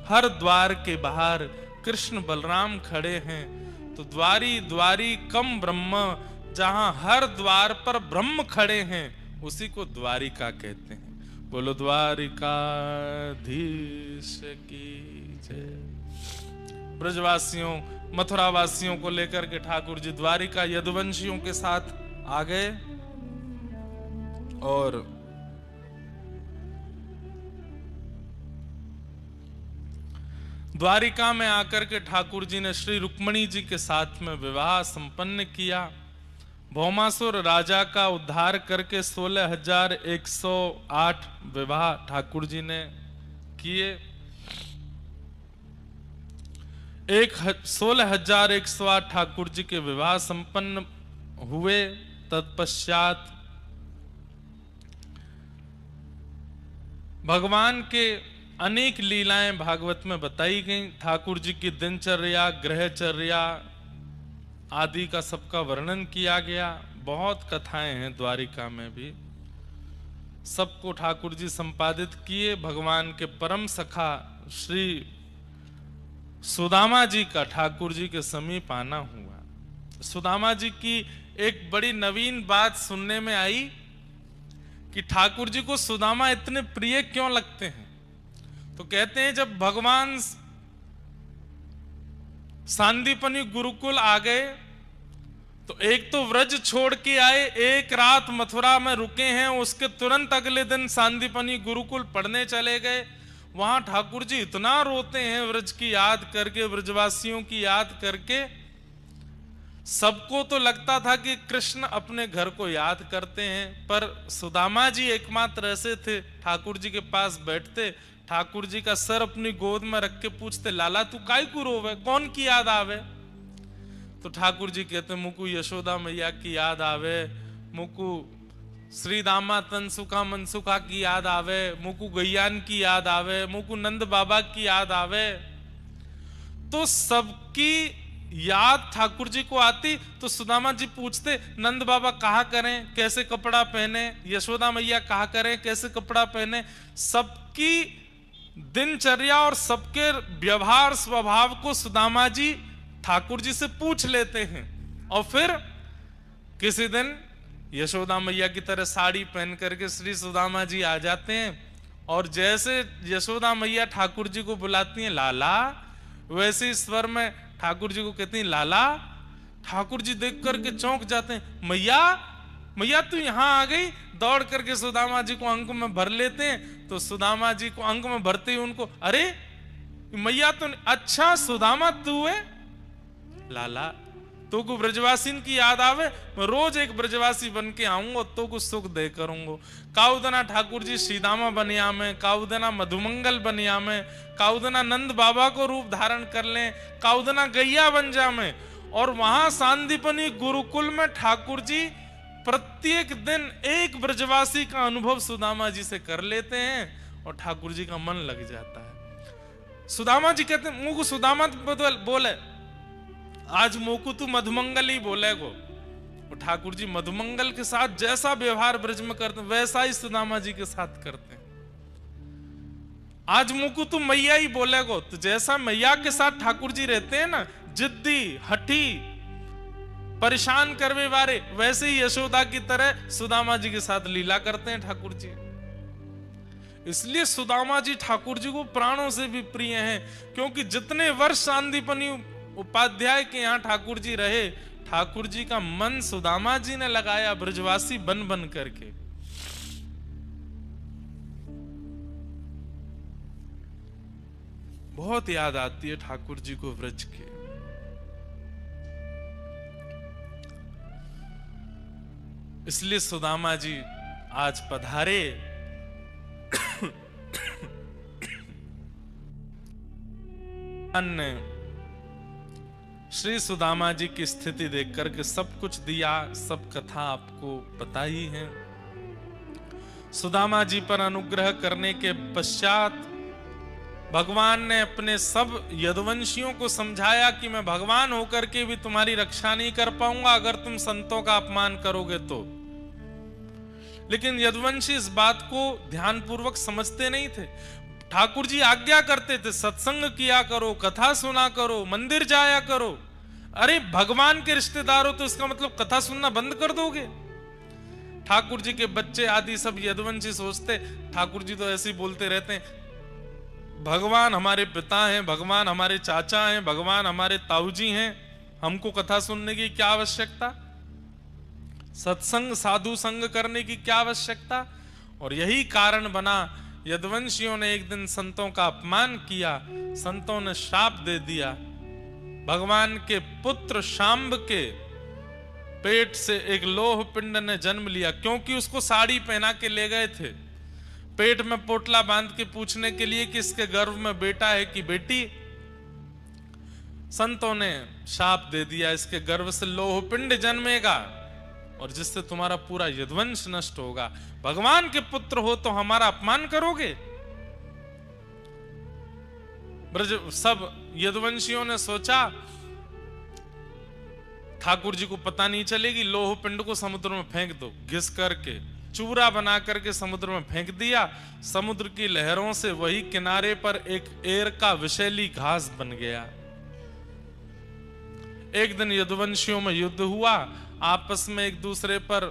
हर द्वार के बाहर कृष्ण बलराम खड़े हैं। तो द्वारी द्वारी कम ब्रह्म, जहां हर द्वार पर ब्रह्म खड़े हैं उसी को द्वारिका कहते हैं। बोलो द्वारिकाधीश की जय। ब्रजवासियों, मथुरा वासियों को लेकर के ठाकुर जी द्वारिका यदुवंशियों के साथ आ गए और द्वारिका में आकर के ठाकुर जी ने श्री रुक्मणी जी के साथ में विवाह संपन्न किया। भौमासुर राजा का उद्धार करके 16,108 विवाह ठाकुर जी ने किए। 16,108 ठाकुर जी के विवाह संपन्न हुए। तत्पश्चात भगवान के अनेक लीलाएं भागवत में बताई गई। ठाकुर जी की दिनचर्या, ग्रहचर्या आदि का सबका वर्णन किया गया। बहुत कथाएं हैं द्वारिका में भी, सबको ठाकुर जी संपादित किए। भगवान के परम सखा श्री सुदामा जी का ठाकुर जी के समीप आना हुआ। सुदामा जी की एक बड़ी नवीन बात सुनने में आई कि ठाकुर जी को सुदामा इतने प्रिय क्यों लगते हैं। तो कहते हैं जब भगवान सांदीपनी गुरुकुल आ गए तो एक तो व्रज छोड़ के आए, एक रात मथुरा में रुके हैं, उसके तुरंत अगले दिन सांदीपनी गुरुकुल पढ़ने चले गए। वहां ठाकुर जी इतना रोते हैं व्रज की याद करके, व्रजवासियों की याद करके। सबको तो लगता था कि कृष्ण अपने घर को याद करते हैं, पर सुदामा जी एकमात्र ऐसे थे, ठाकुर जी के पास बैठते, ठाकुर जी का सर अपनी गोद में रख के पूछते, लाला तू काई को रोवे, कौन की याद आवे। तो ठाकुर जी कहते, मुकु यशोदा मैया की याद आवे, मुकु श्री दामा तनसुखा मनसुखा की याद आवे, मुकु गैयान की याद आवे, मुकु नंद बाबा की याद आवे। तो सबकी याद ठाकुर जी को आती। तो सुदामा जी पूछते, नंद बाबा कहा करें, कैसे कपड़ा पहने, यशोदा मैया कहा करें, कैसे कपड़ा पहने। सबकी दिनचर्या और सबके व्यवहार स्वभाव को सुदामा जी ठाकुर जी से पूछ लेते हैं। और फिर किसी दिन यशोदा मैया की तरह साड़ी पहन करके श्री सुदामा जी आ जाते हैं, और जैसे यशोदा मैया ठाकुर जी को बुलाती हैं लाला, वैसे ही स्वर में ठाकुर जी को कहती हैं लाला। ठाकुर जी देख करके चौंक जाते हैं, मैया मैया तू यहाँ आ गई। दौड़ करके सुदामा जी को अंक में भर लेते हैं। तो सुदामा जी को अंक में भरते ही उनको, अरे मैया तो, अच्छा सुदामा तू है। लाला तो को ब्रजवासी की याद आवे, मैं रोज एक ब्रजवासी बन के आऊंगा, तो को सुख दे करूंगा। काउदना ठाकुर जी सीदामा बनिया में, काउदना मधुमंगल बनिया में, काउदना नंद बाबा को रूप धारण कर लें, काउदना गैया बन जा में। और वहां सांदीपनी गुरुकुल में ठाकुर जी प्रत्येक दिन एक ब्रजवासी का अनुभव सुदामा जी से कर लेते हैं, और ठाकुर जी का मन लग जाता है। सुदामा जी कहते हैं, मुझको सुदामा बोले, आज मोकू तू मधुमंगल ही बोले गो। तो ठाकुर जी मधुमंगल के साथ जैसा व्यवहार ब्रज में करते हैं, वैसा ही सुदामा जी के साथ करते हैं। आज मोकू तू मैया ही बोले गो, तो जैसा मैया के साथ ठाकुर जी रहते हैं ना, जिद्दी, हठी, परेशान करवे वाले, वैसे ही यशोदा की तरह सुदामा जी के साथ लीला करते हैं ठाकुर जी। इसलिए सुदामा जी ठाकुर जी को प्राणों से भी प्रिय हैं, क्योंकि जितने वर्ष सांदीपनी उपाध्याय के यहाँ ठाकुर जी रहे, ठाकुर जी का मन सुदामा जी ने लगाया ब्रजवासी बन बन करके। बहुत याद आती है ठाकुर जी को ब्रज के। इसलिए सुदामा जी आज पधारे। अन्य श्री सुदामा जी की स्थिति देख करके सब कुछ दिया, सब कथा आपको पता ही है। सुदामा जी पर अनुग्रह करने के पश्चात भगवान ने अपने सब यदुवंशियों को समझाया कि मैं भगवान होकर के भी तुम्हारी रक्षा नहीं कर पाऊंगा अगर तुम संतों का अपमान करोगे तो। लेकिन यदुवंशी इस बात को ध्यानपूर्वक समझते नहीं थे। ठाकुर जी आज्ञा करते थे, सत्संग किया करो, कथा सुना करो, मंदिर जाया करो। अरे भगवान के रिश्तेदार हो तो इसका मतलब कथा सुनना बंद कर दोगे? ठाकुर जी के बच्चे आदि सब यदुवंशी सोचते, ठाकुर जी तो ऐसे ही बोलते रहते हैं, भगवान हमारे पिता हैं, भगवान हमारे चाचा हैं, भगवान हमारे ताऊजी हैं, हमको कथा सुनने की क्या आवश्यकता, सत्संग साधु संग करने की क्या आवश्यकता। और यही कारण बना, यदुवंशियों ने एक दिन संतों का अपमान किया, संतों ने श्राप दे दिया। भगवान के पुत्र शांब के पेट से एक लोह पिंड ने जन्म लिया, क्योंकि उसको साड़ी पहना के ले गए थे पेट में पोटला बांध के पूछने के लिए कि इसके गर्भ में बेटा है कि बेटी। संतों ने शाप दे दिया, इसके गर्भ से लोह पिंड जन्मेगा और जिससे तुम्हारा पूरा यदुवंश नष्ट होगा। भगवान के पुत्र हो तो हमारा अपमान करोगे? ब्रज सब यदुवंशियों ने सोचा ठाकुर जी को पता नहीं चलेगी, लोह पिंड को समुद्र में फेंक दो, घिस करके चूरा बना करके समुद्र में फेंक दिया। समुद्र की लहरों से वही किनारे पर एक एर का विषैली घास बन गया। एक दिन यदुवंशियों में युद्ध हुआ, आपस में एक दूसरे पर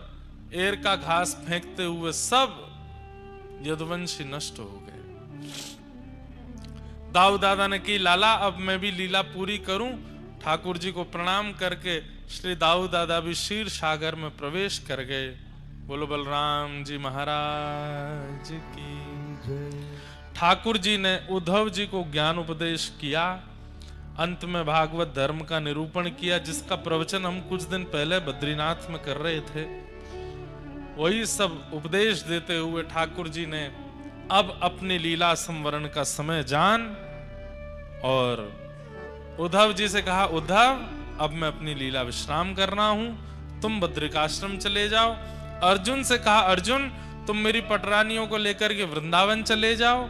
एर का घास फेंकते हुए सब यदुवंशी नष्ट हो गए। दाऊ दादा ने की, लाला अब मैं भी लीला पूरी करूं। ठाकुर जी को प्रणाम करके श्री दाऊ दादा भी क्षीर सागर में प्रवेश कर गए। बोलो बलराम जी महाराज की। ठाकुर जी ने उद्धव जी को ज्ञान उपदेश किया, अंत में भागवत धर्म का निरूपण किया, जिसका प्रवचन हम कुछ दिन पहले बद्रीनाथ में कर रहे थे। वही सब उपदेश देते हुए ठाकुर जी ने अब अपनी लीला संवरण का समय जान और उद्धव जी से कहा, उद्धव अब मैं अपनी लीला विश्राम करना हूं, तुम बद्रिकाश्रम चले जाओ। अर्जुन से कहा, अर्जुन तुम मेरी पटरानियों को लेकर के वृंदावन चले जाओ।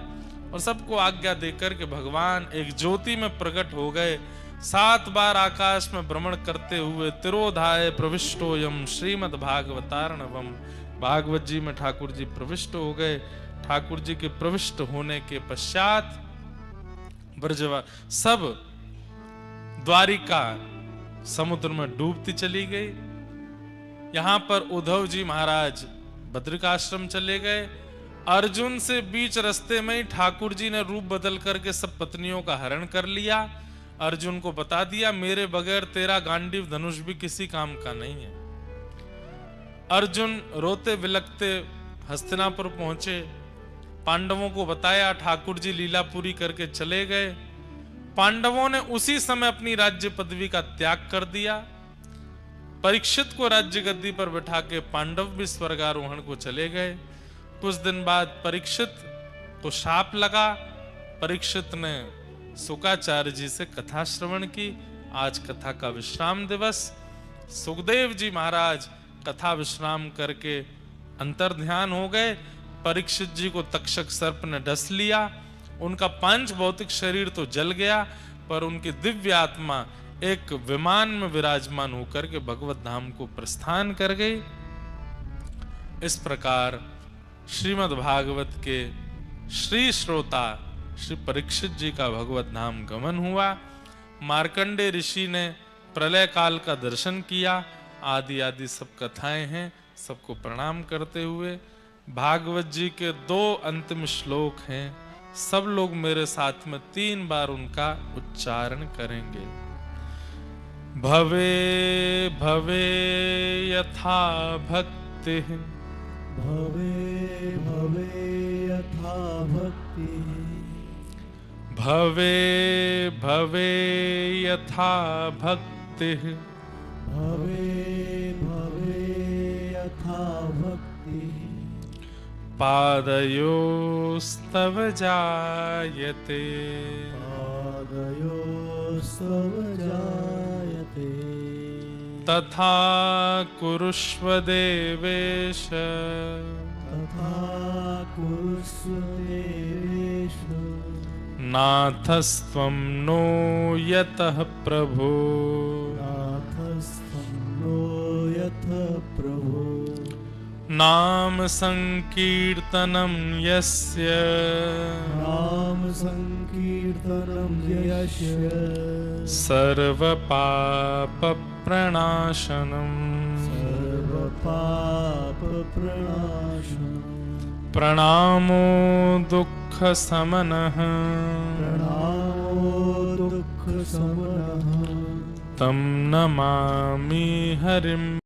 और सबको आज्ञा देकर के भगवान एक ज्योति में प्रकट हो गए। 7 बार आकाश में भ्रमण करते हुए तिरोधाय प्रविष्टोयम श्रीमद् भागवतार्णवम, भागवत जी में ठाकुर जी प्रविष्ट हो गए। ठाकुर जी के प्रविष्ट होने के पश्चात ब्रजवा सब द्वारिका समुद्र में डूबती चली गई। यहाँ पर उद्धव जी महाराज बद्रिकाश्रम चले गए। अर्जुन से बीच रास्ते में ही ठाकुर जी ने रूप बदल करके सब पत्नियों का हरण कर लिया। अर्जुन को बता दिया, मेरे बगैर तेरा गांडीव धनुष भी किसी काम का नहीं है। अर्जुन रोते बिलखते हस्तिनापुर पहुंचे, पांडवों को बताया, ठाकुर जी लीला पूरी करके चले गए। पांडवों ने उसी समय अपनी राज्य पदवी का त्याग कर दिया। परीक्षित को राज्य गद्दी पर बैठा के पांडव भी स्वर्गारोहण को चले गए। कुछ दिन बाद परीक्षित को शाप लगा। परीक्षित ने शुकाचार्य जी से कथा श्रवण की। आज कथा का विश्राम दिवस। सुखदेव जी महाराज कथा विश्राम करके अंतर ध्यान हो गए। परीक्षित जी को तक्षक सर्प ने डस लिया। उनका पांच भौतिक शरीर तो जल गया, पर उनकी दिव्य आत्मा एक विमान में विराजमान होकर के भगवत धाम को प्रस्थान कर गई। इस प्रकार श्रीमद् भागवत के श्री श्रोता श्री परीक्षित जी का भगवत धाम गमन हुआ। मार्कंडे ऋषि ने प्रलय काल का दर्शन किया। आदि आदि सब कथाएं हैं, सबको प्रणाम करते हुए भागवत जी के 2 अंतिम श्लोक हैं। सब लोग मेरे साथ में 3 बार उनका उच्चारण करेंगे। भवे भवे यथा भक्ति, भवे भवे यथा भक्ति, भवे भवे यथा भक्ति, भवे भवे यथा भक्ति, पादयोस्तव जायते, पादयोस्तव जायते, तथा कुरुष्व देवेश, तथा कुरुष्व देवेश, नाथस्त्वं नो यतः प्रभो, नाथस्त्वं नो यतः प्रभो, नाम संकीर्तनं यस्य, नाम संकीर्तनं यस्य, सर्वपाप प्रणाशनम्, सर्वपाप प्रणाशनम्, प्रणामो दुःख समनः, प्रणामो दुःख समनः, तं नमामि हरिम्।